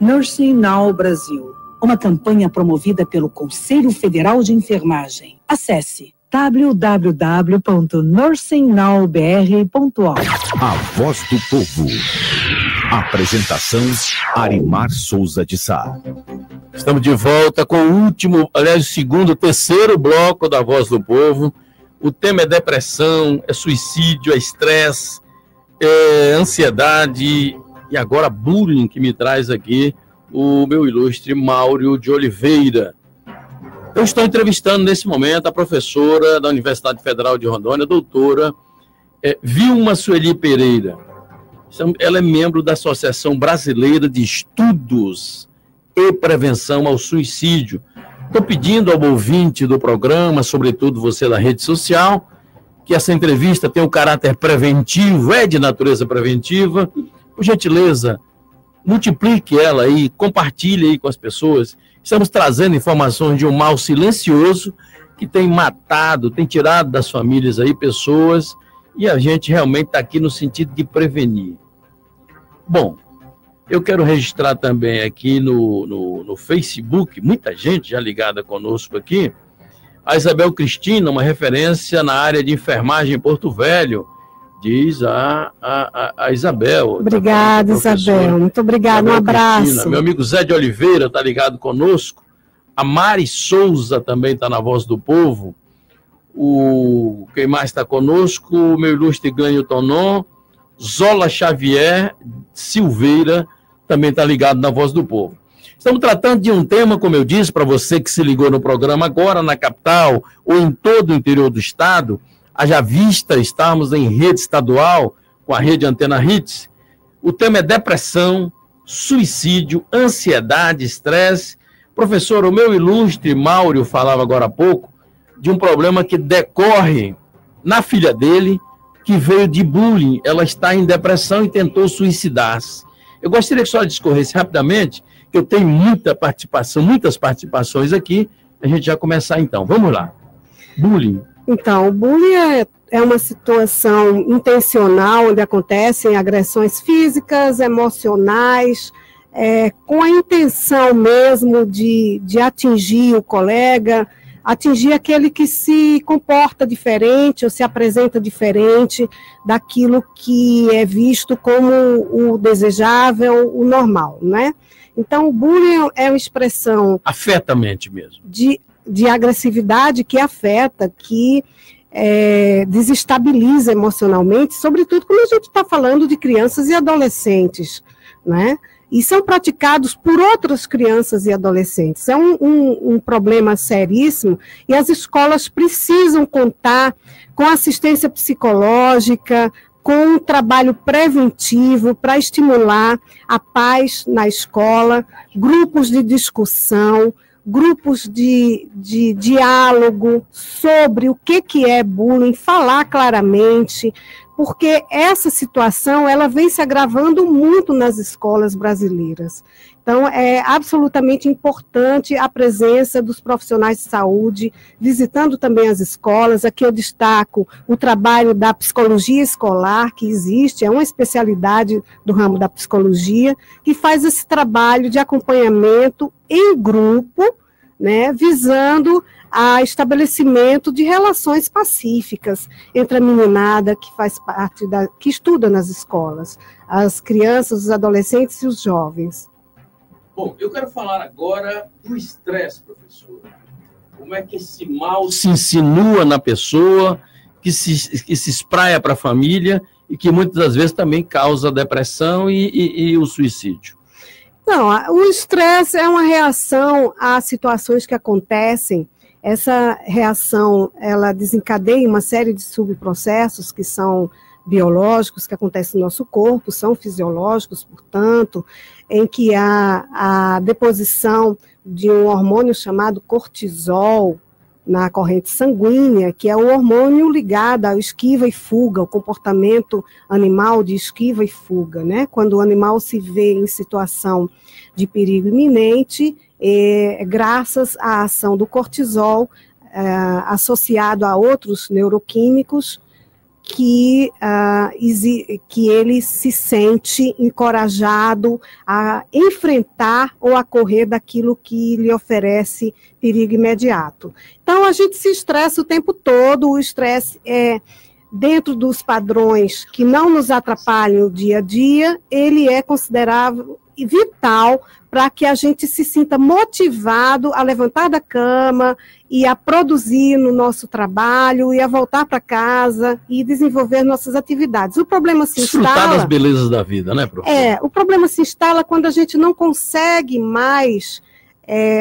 Nursing Now Brasil, uma campanha promovida pelo Conselho Federal de Enfermagem. Acesse www.nursingnowbr.org. A Voz do Povo. Apresentação: Arimar Souza de Sá. Estamos de volta com o último, aliás, o segundo, terceiro bloco da Voz do Povo. O tema é depressão, é suicídio, é estresse, é ansiedade e agora bullying, que me traz aqui o meu ilustre Máurio de Oliveira. Eu estou entrevistando nesse momento a professora da Universidade Federal de Rondônia, doutora Vilma Sueli Pereira. Ela é membro da Associação Brasileira de Estudos e Prevenção ao Suicídio. Estou pedindo ao ouvinte do programa, sobretudo você da rede social, que essa entrevista tenha um caráter preventivo, é de natureza preventiva. Por gentileza, multiplique ela aí, compartilhe aí com as pessoas. Estamos trazendo informações de um mal silencioso que tem matado, tem tirado das famílias aí pessoas, e a gente realmente está aqui no sentido de prevenir. Bom, eu quero registrar também aqui no Facebook, muita gente já ligada conosco aqui, a Isabel Cristina, uma referência na área de enfermagem em Porto Velho, diz a Isabel. Obrigada, Isabel. Muito obrigada, um abraço. Cristina. Meu amigo Zé de Oliveira está ligado conosco. A Mari Souza também está na Voz do Povo. Quem mais está conosco? O meu ilustre Glênio Tonon. Zola Xavier Silveira também está ligado na Voz do Povo. Estamos tratando de um tema, como eu disse, para você que se ligou no programa agora, na capital ou em todo o interior do estado, haja vista estarmos em rede estadual, com a rede Antena Hits. O tema é depressão, suicídio, ansiedade, estresse. Professor, o meu ilustre Máurio falava agora há pouco de um problema que decorre na filha dele, que veio de bullying. Ela está em depressão e tentou suicidar-se. Eu gostaria que a senhora discorresse rapidamente, que eu tenho muitas participações aqui. A gente já começar então. Vamos lá. Bullying. Então, o bullying é uma situação intencional onde acontecem agressões físicas, emocionais, com a intenção mesmo de atingir o colega, atingir aquele que se comporta diferente ou se apresenta diferente daquilo que é visto como o desejável, o normal, né? Então, o bullying é uma expressão... Afeta a mente mesmo. De agressividade que afeta, que desestabiliza emocionalmente, sobretudo quando a gente está falando de crianças e adolescentes, né? E são praticados por outras crianças e adolescentes. É um problema seríssimo e as escolas precisam contar com assistência psicológica, com um trabalho preventivo para estimular a paz na escola, grupos de discussão, grupos de diálogo sobre o que é bullying, falar claramente, porque essa situação ela vem se agravando muito nas escolas brasileiras. Então, é absolutamente importante a presença dos profissionais de saúde, visitando também as escolas. Aqui eu destaco o trabalho da psicologia escolar, que existe, é uma especialidade do ramo da psicologia, que faz esse trabalho de acompanhamento em grupo, né, visando a estabelecimento de relações pacíficas entre a meninada que faz parte que estuda nas escolas, as crianças, os adolescentes e os jovens. Bom, eu quero falar agora do estresse, professor. Como é que esse mal se insinua na pessoa, que se espraia para a família e que muitas das vezes também causa depressão e o suicídio? Não, o estresse é uma reação a situações que acontecem. Essa reação, ela desencadeia uma série de subprocessos que são biológicos, que acontecem no nosso corpo, são fisiológicos, portanto, em que há a deposição de um hormônio chamado cortisol na corrente sanguínea, que é o hormônio ligado ao esquiva e fuga, o comportamento animal de esquiva e fuga, né? Quando o animal se vê em situação de perigo iminente, graças à ação do cortisol, associado a outros neuroquímicos, que ele se sente encorajado a enfrentar ou a correr daquilo que lhe oferece perigo imediato. Então, a gente se estressa o tempo todo, o estresse é dentro dos padrões que não nos atrapalham o dia a dia, ele é considerável e vital para que a gente se sinta motivado a levantar da cama e a produzir no nosso trabalho e a voltar para casa e desenvolver nossas atividades. O problema se instala... Desfrutar das belezas da vida, né, professor? O problema se instala quando a gente não consegue mais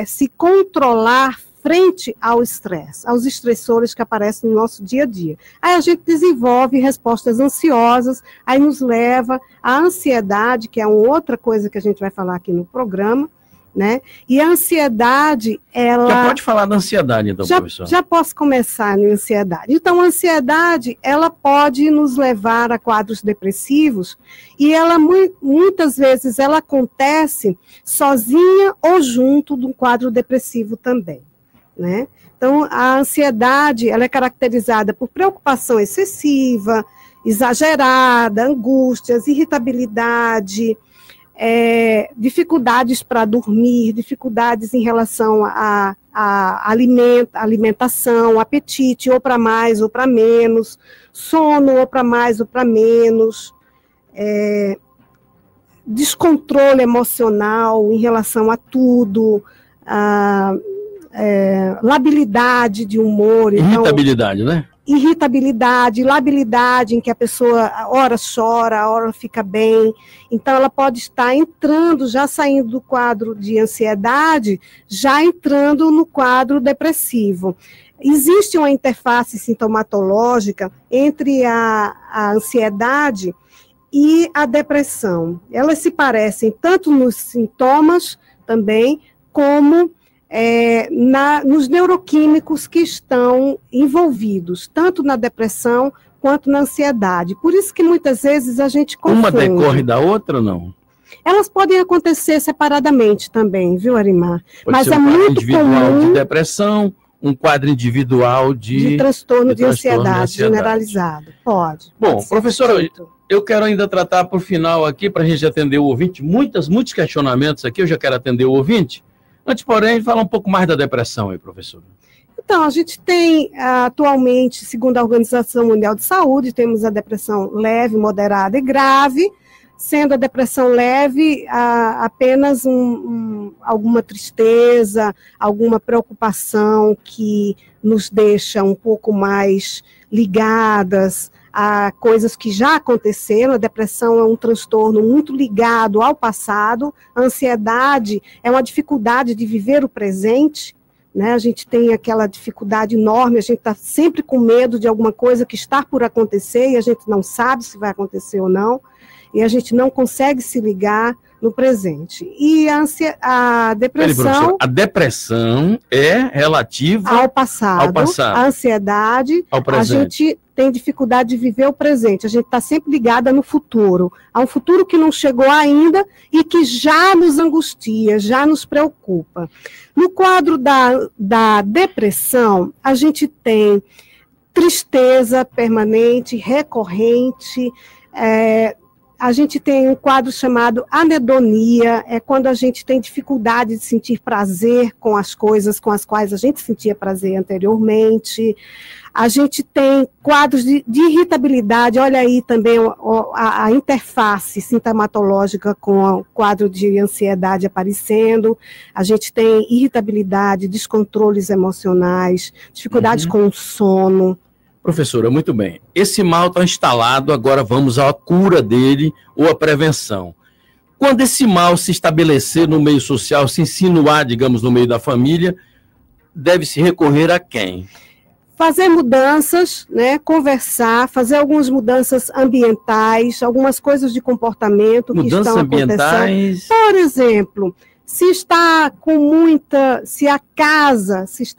se controlar frente ao estresse, aos estressores que aparecem no nosso dia a dia. Aí a gente desenvolve respostas ansiosas, aí nos leva à ansiedade, que é uma outra coisa que a gente vai falar aqui no programa, né? E a ansiedade, ela... Já pode falar da ansiedade, então, professor? Já posso começar na ansiedade. Então, a ansiedade, ela pode nos levar a quadros depressivos e ela, muitas vezes, ela acontece sozinha ou junto de um quadro depressivo também, né? Então, a ansiedade, ela é caracterizada por preocupação excessiva, exagerada, angústias, irritabilidade, dificuldades para dormir, dificuldades em relação à alimentação, apetite, ou para mais ou para menos, sono, ou para mais ou para menos, descontrole emocional em relação a tudo, labilidade de humor. Irritabilidade, então, né? Irritabilidade, labilidade, em que a pessoa ora chora, ora fica bem. Então, ela pode estar entrando, já saindo do quadro de ansiedade, já entrando no quadro depressivo. Existe uma interface sintomatológica entre a ansiedade e a depressão. Elas se parecem tanto nos sintomas também, como nos neuroquímicos que estão envolvidos, tanto na depressão quanto na ansiedade. Por isso que muitas vezes a gente confunde. Uma decorre da outra ou não? Elas podem acontecer separadamente também, viu, Arimar? Pode Mas ser é quadro muito individual comum de depressão, um quadro individual de transtorno de ansiedade generalizado. Pode. Bom, pode professora, eu quero ainda tratar por final aqui, para a gente atender o ouvinte, muitos questionamentos aqui, eu já quero atender o ouvinte. Antes, porém, falar um pouco mais da depressão aí, professor. Então, a gente tem, atualmente, segundo a Organização Mundial de Saúde, temos a depressão leve, moderada e grave, sendo a depressão leve apenas alguma tristeza, alguma preocupação que nos deixa um pouco mais ligadas a coisas que já aconteceram. A depressão é um transtorno muito ligado ao passado, a ansiedade é uma dificuldade de viver o presente, né? A gente tem aquela dificuldade enorme, a gente está sempre com medo de alguma coisa que está por acontecer e a gente não sabe se vai acontecer ou não, e a gente não consegue se ligar no presente. E a depressão... A depressão é relativa ao passado. A ansiedade, ao presente. A gente tem dificuldade de viver o presente. A gente está sempre ligada no futuro. Há um futuro que não chegou ainda e que já nos angustia, já nos preocupa. No quadro da depressão, a gente tem tristeza permanente, recorrente, A gente tem um quadro chamado anedonia, é quando a gente tem dificuldade de sentir prazer com as coisas com as quais a gente sentia prazer anteriormente. A gente tem quadros de irritabilidade, olha aí também a interface sintomatológica com o quadro de ansiedade aparecendo. A gente tem irritabilidade, descontroles emocionais, dificuldades com o sono. Professora, muito bem. Esse mal está instalado, agora vamos à cura dele ou à prevenção. Quando esse mal se estabelecer no meio social, se insinuar, digamos, no meio da família, deve-se recorrer a quem? Fazer mudanças, né, conversar, fazer algumas mudanças ambientais, algumas coisas de comportamento que estão acontecendo. Mudanças ambientais? Por exemplo, se está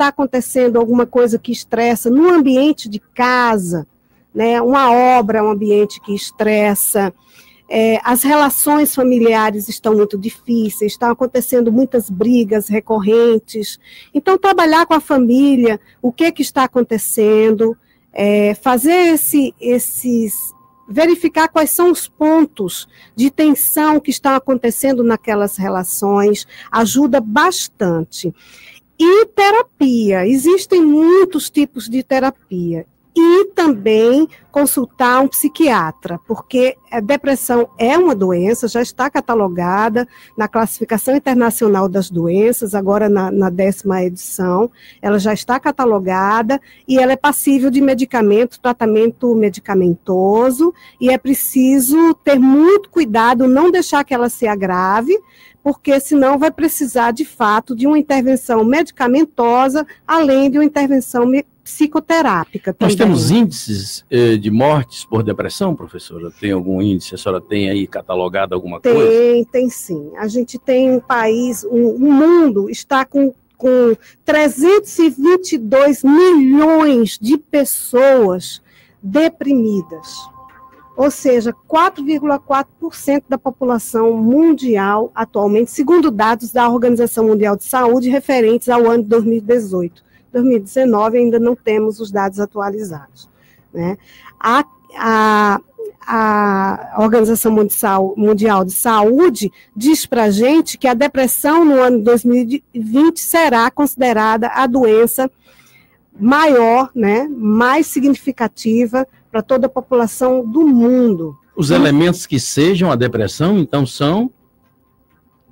acontecendo alguma coisa que estressa no ambiente de casa, né, uma obra, um ambiente que estressa, as relações familiares estão muito difíceis, estão acontecendo muitas brigas recorrentes. Então, trabalhar com a família, o que está acontecendo, fazer verificar quais são os pontos de tensão que estão acontecendo naquelas relações, ajuda bastante. E terapia, existem muitos tipos de terapia. E também consultar um psiquiatra, porque a depressão é uma doença, já está catalogada na Classificação Internacional das Doenças, agora na 10ª edição, ela já está catalogada e ela é passível de tratamento medicamentoso, e é preciso ter muito cuidado, não deixar que ela se agrave, porque senão vai precisar, de fato, de uma intervenção medicamentosa, além de uma intervenção psicoterápica também. Nós temos índices de mortes por depressão, professora? Tem algum índice? A senhora tem aí catalogado alguma coisa? Tem sim. A gente tem um país, o mundo está com 322 milhões de pessoas deprimidas. Ou seja, 4,4% da população mundial atualmente, segundo dados da Organização Mundial de Saúde, referentes ao ano de 2018. 2019 ainda não temos os dados atualizados, né? A Organização Mundial de Saúde diz para a gente que a depressão no ano de 2020 será considerada a doença maior, né, mais significativa para toda a população do mundo. Os elementos que sejam a depressão, então, são...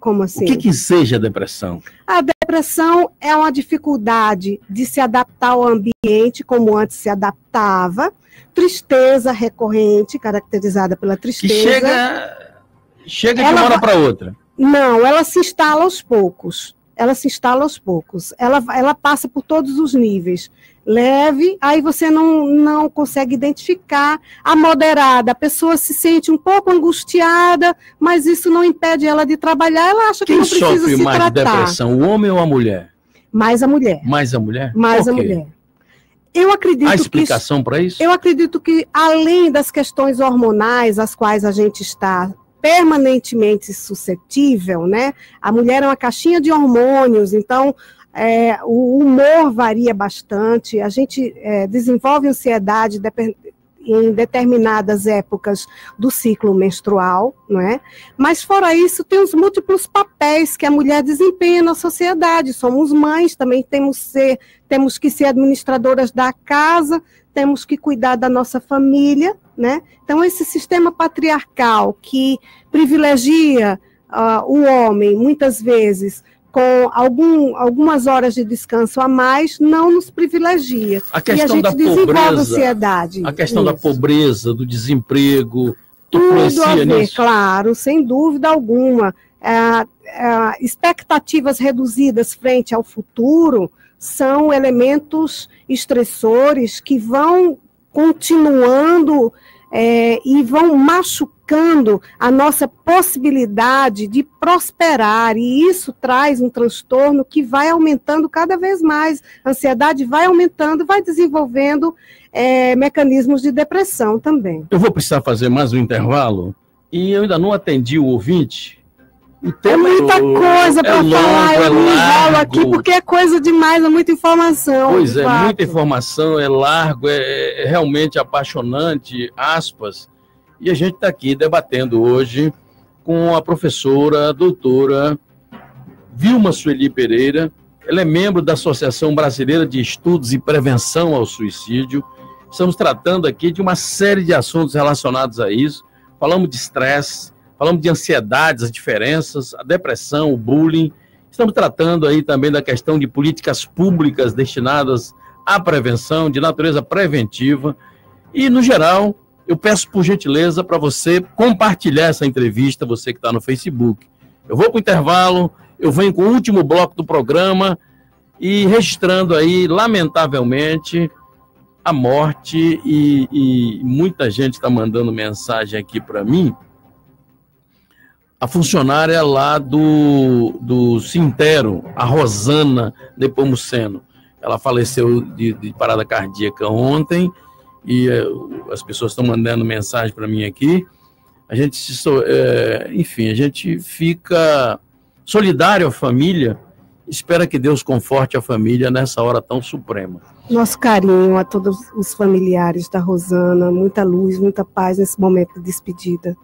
Como assim? O que seja a depressão? A depressão é uma dificuldade de se adaptar ao ambiente como antes se adaptava, tristeza recorrente, caracterizada pela tristeza. Que chega de uma hora para outra. Não, ela se instala aos poucos. Ela passa por todos os níveis. Leve, aí você não consegue identificar. A moderada, a pessoa se sente um pouco angustiada, mas isso não impede ela de trabalhar, ela acha que não precisa se tratar. Quem sofre mais de depressão, o homem ou a mulher? Mais a mulher. Mais a mulher? Mais a mulher. Eu acredito Há explicação para isso? Eu acredito que, além das questões hormonais, às quais a gente está permanentemente suscetível, né? A mulher é uma caixinha de hormônios, então o humor varia bastante, a gente desenvolve ansiedade em determinadas épocas do ciclo menstrual, não é? Mas fora isso, tem os múltiplos papéis que a mulher desempenha na sociedade. Somos mães, também temos que ser administradoras da casa, temos que cuidar da nossa família, né? Então, esse sistema patriarcal que privilegia o homem, muitas vezes, com algumas horas de descanso a mais, não nos privilegia. A questão da pobreza, a questão da pobreza, do desemprego, influencia nisso? Claro, sem dúvida alguma. Expectativas reduzidas frente ao futuro são elementos estressores que vão continuando e vão machucando a nossa possibilidade de prosperar, e isso traz um transtorno que vai aumentando cada vez mais, a ansiedade vai aumentando, vai desenvolvendo mecanismos de depressão também. Eu vou precisar fazer mais um intervalo, e eu ainda não atendi o ouvinte. É muita coisa para falar, eu me enrolo aqui, porque é coisa demais, é muita informação. Pois é, muita informação, é largo, é realmente apaixonante, aspas, E a gente está aqui debatendo hoje com a professora, a doutora Vilma Sueli Pereira. Ela é membro da Associação Brasileira de Estudos e Prevenção ao Suicídio. Estamos tratando aqui de uma série de assuntos relacionados a isso. Falamos de estresse, falamos de ansiedades, as diferenças, a depressão, o bullying. Estamos tratando aí também da questão de políticas públicas destinadas à prevenção, de natureza preventiva. E, no geral, eu peço por gentileza para você compartilhar essa entrevista, você que está no Facebook. Eu vou para o intervalo, eu venho com o último bloco do programa e registrando aí, lamentavelmente, a morte e muita gente está mandando mensagem aqui para mim. A funcionária lá do Sintero, a Rosana Nepomuceno, ela faleceu de parada cardíaca ontem e as pessoas estão mandando mensagem para mim aqui. A gente, enfim, a gente fica solidário à família, espera que Deus conforte a família nessa hora tão suprema. Nosso carinho a todos os familiares da Rosana, muita luz, muita paz nesse momento de despedida.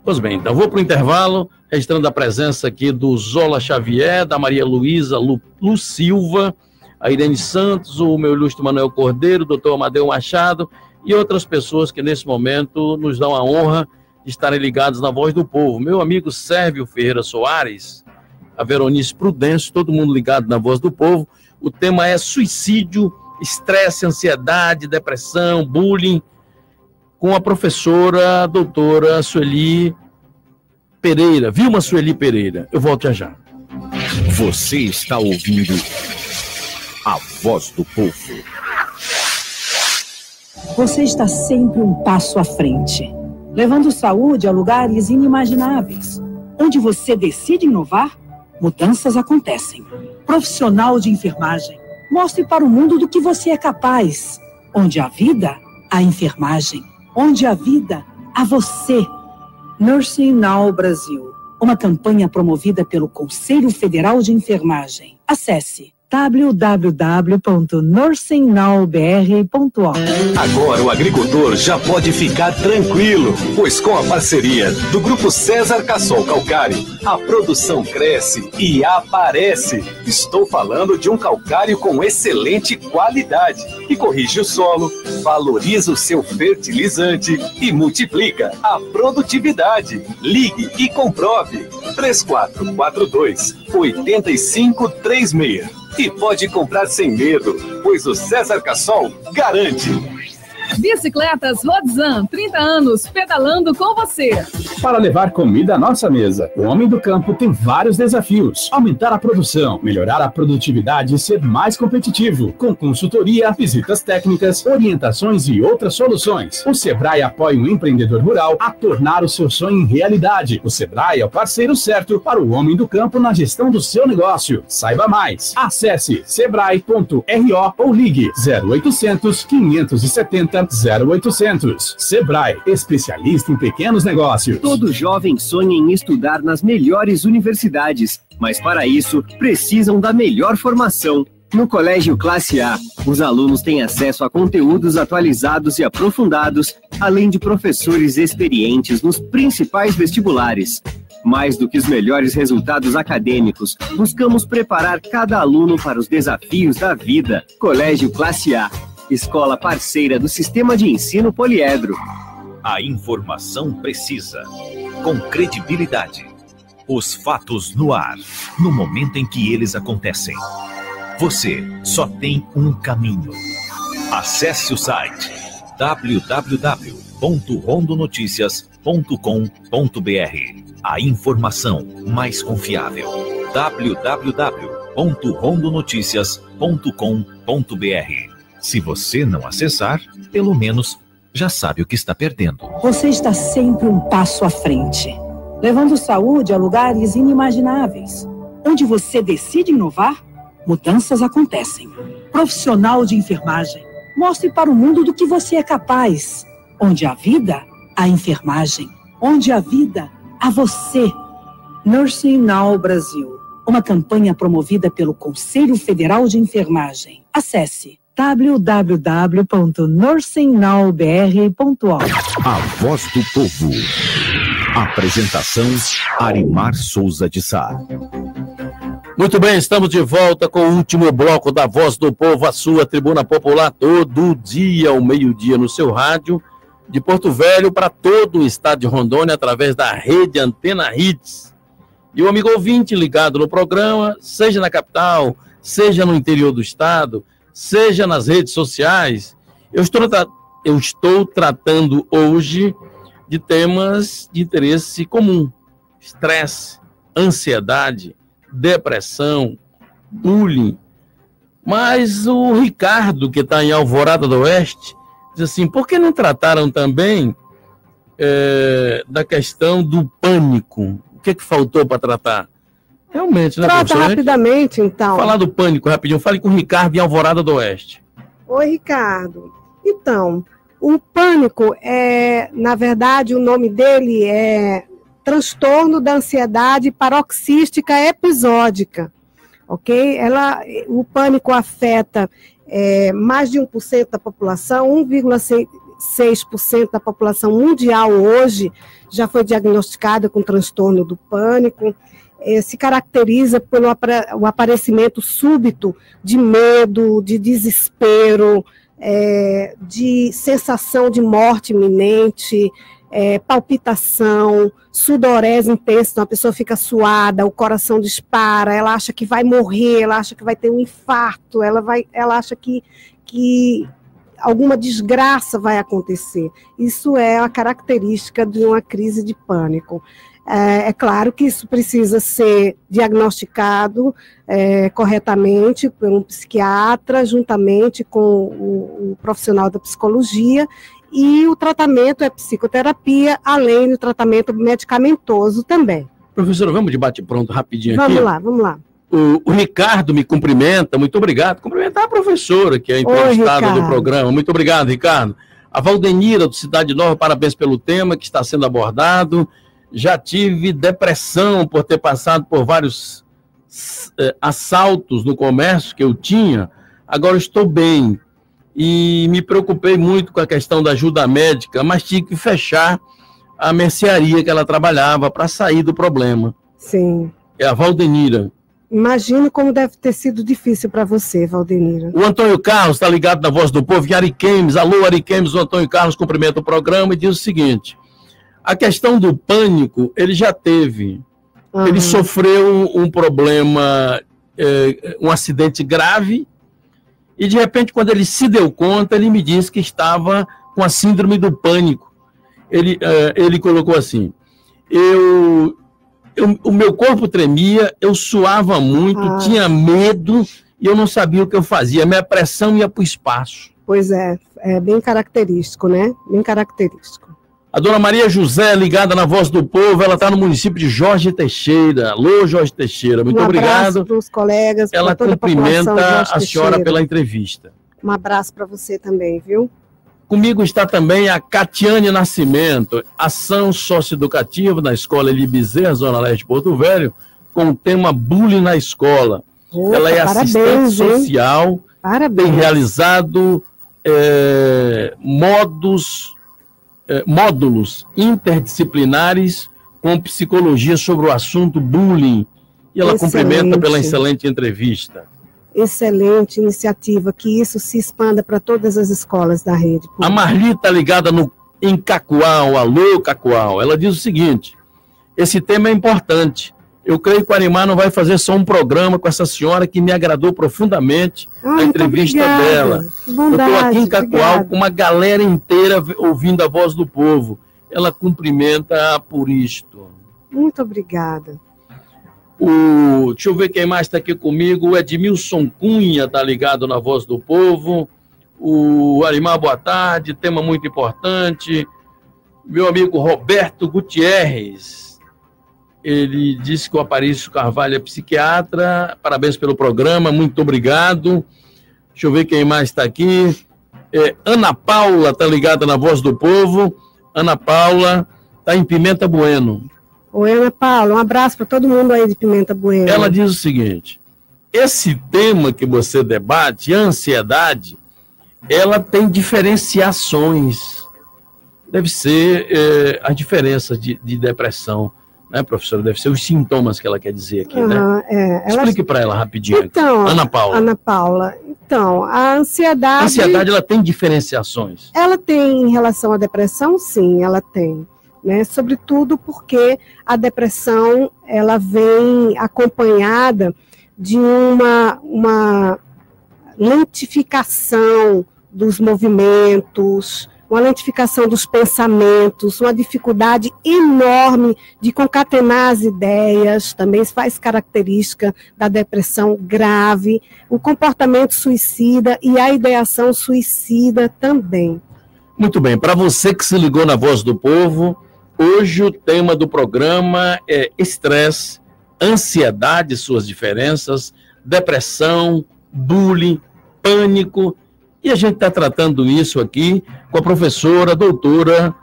Pois bem, então vou para o intervalo, registrando a presença aqui do Zola Xavier, da Maria Luísa Lu Silva, a Irene Santos, o meu ilustre Manuel Cordeiro, o doutor Amadeu Machado e outras pessoas que nesse momento nos dão a honra de estarem ligados na Voz do Povo. Meu amigo Sérvio Ferreira Soares, a Veronice Prudêncio, todo mundo ligado na Voz do Povo. O tema é suicídio, estresse, ansiedade, depressão, bullying, com a professora, a doutora Sueli Pereira, Vilma Sueli Pereira. Eu volto já. Você está ouvindo a Voz do Povo. Você está sempre um passo à frente, levando saúde a lugares inimagináveis. Onde você decide inovar, mudanças acontecem. Profissional de enfermagem, mostre para o mundo do que você é capaz. Onde há vida, há enfermagem. Onde há vida, há você. Nursing Now Brasil, uma campanha promovida pelo Conselho Federal de Enfermagem. Acesse www.nursingnowbr.org. Agora o agricultor já pode ficar tranquilo, pois com a parceria do Grupo César Cassol Calcário, a produção cresce e aparece. Estou falando de um calcário com excelente qualidade, que corrige o solo, valoriza o seu fertilizante e multiplica a produtividade. Ligue e comprove. 3442-8536. E pode comprar sem medo, pois o César Cassol garante. Bicicletas Rodzan, 30 anos, pedalando com você. Para levar comida à nossa mesa, o homem do campo tem vários desafios. Aumentar a produção, melhorar a produtividade e ser mais competitivo. Com consultoria, visitas técnicas, orientações e outras soluções. O Sebrae apoia um empreendedor rural a tornar o seu sonho em realidade. O Sebrae é o parceiro certo para o homem do campo na gestão do seu negócio. Saiba mais. Acesse sebrae.ro ou ligue 0800 570 0800. Sebrae, especialista em pequenos negócios. Todo jovem sonha em estudar nas melhores universidades, mas para isso precisam da melhor formação. No Colégio Classe A, os alunos têm acesso a conteúdos atualizados e aprofundados, além de professores experientes nos principais vestibulares. Mais do que os melhores resultados acadêmicos, buscamos preparar cada aluno para os desafios da vida. Colégio Classe A, escola parceira do Sistema de Ensino Poliedro. A informação precisa, com credibilidade. Os fatos no ar, no momento em que eles acontecem. Você só tem um caminho. Acesse o site www.rondonoticias.com.br. A informação mais confiável. www.rondonoticias.com.br. Se você não acessar, pelo menos já sabe o que está perdendo. Você está sempre um passo à frente, levando saúde a lugares inimagináveis. Onde você decide inovar, mudanças acontecem. Profissional de enfermagem, mostre para o mundo do que você é capaz. Onde há vida, há enfermagem. Onde há vida, há você. Nursing Now Brasil, uma campanha promovida pelo Conselho Federal de Enfermagem. Acesse www.nursinghnowbr.org. A Voz do Povo. Apresentação: Arimar Souza de Sá. Muito bem, estamos de volta com o último bloco da Voz do Povo, a sua tribuna popular, todo dia ao meio-dia no seu rádio, de Porto Velho para todo o estado de Rondônia, através da rede Antena Hits. E o amigo ouvinte ligado no programa, seja na capital, seja no interior do estado, seja nas redes sociais, eu estou tratando hoje de temas de interesse comum: estresse, ansiedade, depressão, bullying. Mas o Ricardo, que está em Alvorada do Oeste, diz assim: por que não trataram também da questão do pânico? O que faltou para tratar? Realmente, né, professor? Trata rapidamente, então. Falar do pânico rapidinho. Fale com o Ricardo em Alvorada do Oeste. Oi, Ricardo. Então, o pânico na verdade, o nome dele é transtorno da ansiedade paroxística episódica, ok? O pânico afeta mais de 1% da população, 1,6% da população mundial hoje já foi diagnosticada com transtorno do pânico. Se caracteriza pelo aparecimento súbito de medo, de desespero, de sensação de morte iminente, palpitação, sudorese intensa, então a pessoa fica suada, o coração dispara, ela acha que vai morrer, ela acha que vai ter um infarto, ela acha que alguma desgraça vai acontecer. Isso é a característica de uma crise de pânico. É claro que isso precisa ser diagnosticado corretamente por um psiquiatra, juntamente com o profissional da psicologia, e o tratamento é psicoterapia, além do tratamento medicamentoso também. Professora, vamos de bate-pronto rapidinho aqui? Vamos lá. O Ricardo me cumprimenta, muito obrigado. Cumprimentar a professora, que é entrevistada do programa. Muito obrigado, Ricardo. A Valdenira, do Cidade Nova, parabéns pelo tema que está sendo abordado. Já tive depressão por ter passado por vários assaltos no comércio que eu tinha. Agora estou bem. E me preocupei muito com a questão da ajuda médica, mas tive que fechar a mercearia que ela trabalhava para sair do problema. Sim. É a Valdenira. Imagino como deve ter sido difícil para você, Valdenira. O Antônio Carlos está ligado na Voz do Povo, em Ariquemes. Alô, Ariquemes, o Antônio Carlos cumprimenta o programa e diz o seguinte: a questão do pânico, ele já teve. Uhum. Ele sofreu um problema, um acidente grave, e de repente, quando ele se deu conta, ele me disse que estava com a síndrome do pânico. Ele colocou assim: o meu corpo tremia, eu suava muito, tinha medo, e eu não sabia o que eu fazia. Minha pressão ia para o espaço. Pois é bem característico, né? Bem característico. A dona Maria José, ligada na Voz do Povo, ela está no município de Jorge Teixeira. Alô, Jorge Teixeira, muito obrigado. Um abraço para os colegas, ela toda cumprimenta a senhora pela entrevista. Um abraço para você também, viu? Comigo está também a Catiane Nascimento, ação socioeducativa na Escola Eli Bezerra, Zona Leste de Porto Velho, com o tema bullying na escola. Opa, ela é assistente social, tem realizado módulos interdisciplinares com psicologia sobre o assunto bullying. E ela cumprimenta pela excelente entrevista. Excelente iniciativa, que isso se expanda para todas as escolas da rede. A Marli está ligada em Cacoal. Alô, Cacoal. Ela diz o seguinte: esse tema é importante. Eu creio que o Arimar não vai fazer só um programa com essa senhora que me agradou profundamente a entrevista dela. Eu estou aqui em Cacoal com uma galera inteira ouvindo a Voz do Povo. Ela cumprimenta por isto. Muito obrigada. Deixa eu ver quem mais está aqui comigo. O Edmilson Cunha está ligado na Voz do Povo. O Arimar, boa tarde. Tema muito importante. Meu amigo Roberto Gutierrez. Ele disse que o Aparício Carvalho é psiquiatra. Parabéns pelo programa, muito obrigado. Deixa eu ver quem mais está aqui. Ana Paula está ligada na Voz do Povo. Ana Paula está em Pimenta Bueno. Oi, Ana Paula, um abraço para todo mundo aí de Pimenta Bueno. Ela diz o seguinte: esse tema que você debate, a ansiedade, ela tem diferenciações. Deve ser a diferença de depressão, né, professora? Deve ser os sintomas que ela quer dizer aqui, né? Explique para ela rapidinho. Então, Ana Paula. Então, a ansiedade... A ansiedade, ela tem diferenciações? Ela tem, em relação à depressão, sim, ela tem. Né? Sobretudo porque a depressão, ela vem acompanhada de uma lentificação dos movimentos, uma lentificação dos pensamentos, uma dificuldade enorme de concatenar as ideias, também faz característica da depressão grave, o comportamento suicida e a ideação suicida também. Muito bem, para você que se ligou na Voz do Povo, hoje o tema do programa é estresse, ansiedade, suas diferenças, depressão, bullying, pânico. E a gente está tratando isso aqui com a professora, doutora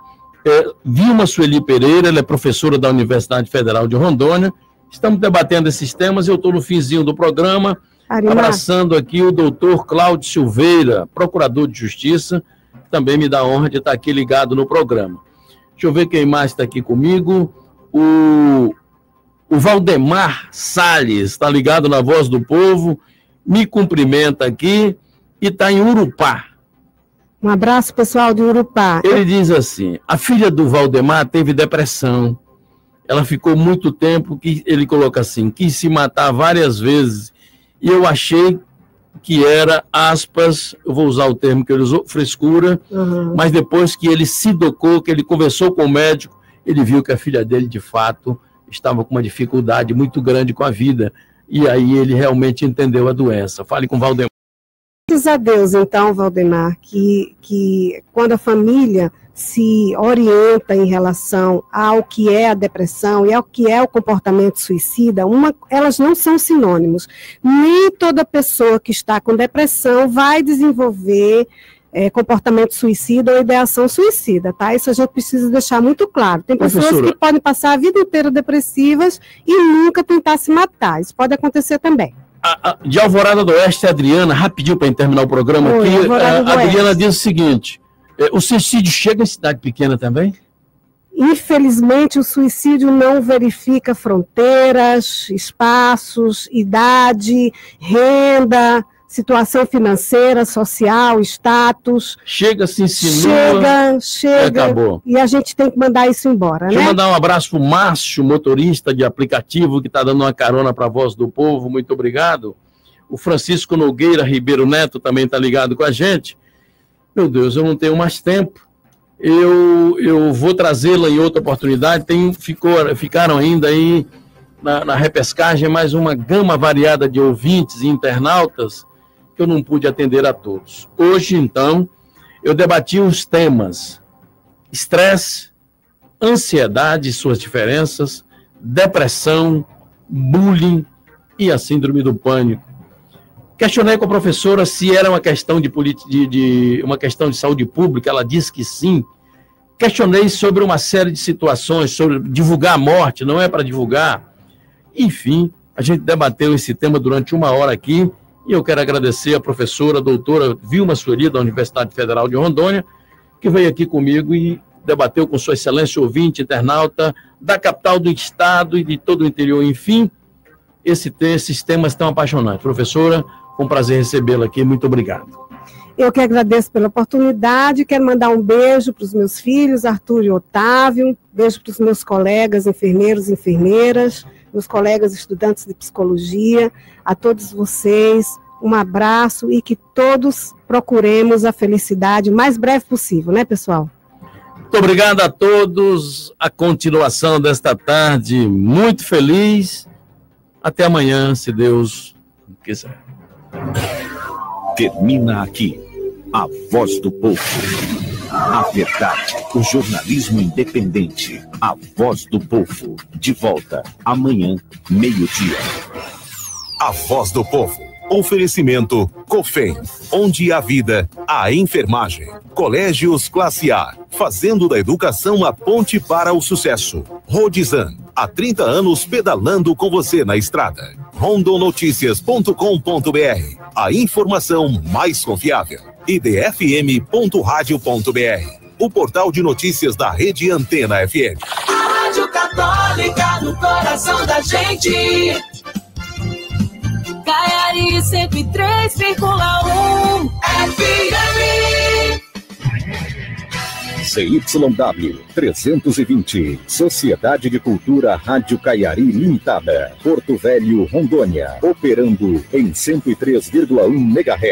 Vilma Sueli Pereira, ela é professora da Universidade Federal de Rondônia. Estamos debatendo esses temas, eu estou no finzinho do programa, abraçando aqui o doutor Cláudio Silveira, procurador de Justiça, também me dá a honra de estar aqui ligado no programa. Deixa eu ver quem mais está aqui comigo. O Valdemar Salles está ligado na Voz do Povo, me cumprimenta aqui. E está em Urupá. Um abraço, pessoal de Urupá. Ele diz assim, a filha do Valdemar teve depressão. Ela ficou muito tempo, ele coloca assim, quis se matar várias vezes. E eu achei que era, aspas, eu vou usar o termo que ele usou, frescura, mas depois que ele se tocou, que ele conversou com o médico, ele viu que a filha dele, de fato, estava com uma dificuldade muito grande com a vida. E aí ele realmente entendeu a doença. Fale com o Valdemar. Graças a Deus, então, Valdemar, que quando a família se orienta em relação ao que é a depressão e ao que é o comportamento suicida, elas não são sinônimos. Nem toda pessoa que está com depressão vai desenvolver comportamento suicida ou ideação suicida, tá? Isso a gente precisa deixar muito claro. Tem pessoas que podem passar a vida inteira depressivas e nunca tentar se matar. Isso pode acontecer também. De Alvorada do Oeste, a Adriana, rapidinho para terminar o programa aqui, a Adriana diz o seguinte, o suicídio chega em cidade pequena também? Infelizmente, o suicídio não verifica fronteiras, espaços, idade, renda, situação financeira, social, status. Chega, se insinua. Chega. Acabou. E a gente tem que mandar isso embora, Deixa né? eu mandar um abraço para o Márcio, motorista de aplicativo, que está dando uma carona para a Voz do Povo. Muito obrigado. O Francisco Nogueira Ribeiro Neto também está ligado com a gente. Meu Deus, eu não tenho mais tempo. Eu vou trazê-la em outra oportunidade. Ficaram ainda aí na repescagem mais uma gama variada de ouvintes e internautas que eu não pude atender a todos. Hoje, então, eu debati os temas estresse, ansiedade e suas diferenças, depressão, bullying e a síndrome do pânico. Questionei com a professora se era uma questão uma questão de saúde pública, ela disse que sim. Questionei sobre uma série de situações, sobre divulgar a morte, não é para divulgar. Enfim, a gente debateu esse tema durante 1 hora aqui, e eu quero agradecer a professora, a doutora Vilma Sueli, da Universidade Federal de Rondônia, que veio aqui comigo e debateu com sua excelência ouvinte, internauta, da capital do estado e de todo o interior. Enfim, esses temas tão apaixonantes. Professora, foi um prazer recebê-la aqui, muito obrigado. Eu que agradeço pela oportunidade, quero mandar um beijo para os meus filhos, Arthur e Otávio, um beijo para os meus colegas, enfermeiros e enfermeiras, meus colegas estudantes de psicologia, a todos vocês, um abraço e que todos procuremos a felicidade o mais breve possível, né, pessoal? Muito obrigado a todos, a continuação desta tarde muito feliz, até amanhã, se Deus quiser. Termina aqui a Voz do Povo. A verdade, o jornalismo independente. A Voz do Povo. De volta amanhã, meio-dia. A Voz do Povo. Oferecimento COFEM. Onde há vida, há enfermagem. Colégios Classe A. Fazendo da educação a ponte para o sucesso. Rodizan. Há 30 anos pedalando com você na estrada. rondonoticias.com.br. A informação mais confiável. idfm.radio.br, o portal de notícias da Rede Antena FM. A Rádio Católica no coração da gente. Caiari 103,1 FM. CYW 320, Sociedade de Cultura Rádio Caiari Limitada, Porto Velho, Rondônia, operando em 103,1 MHz.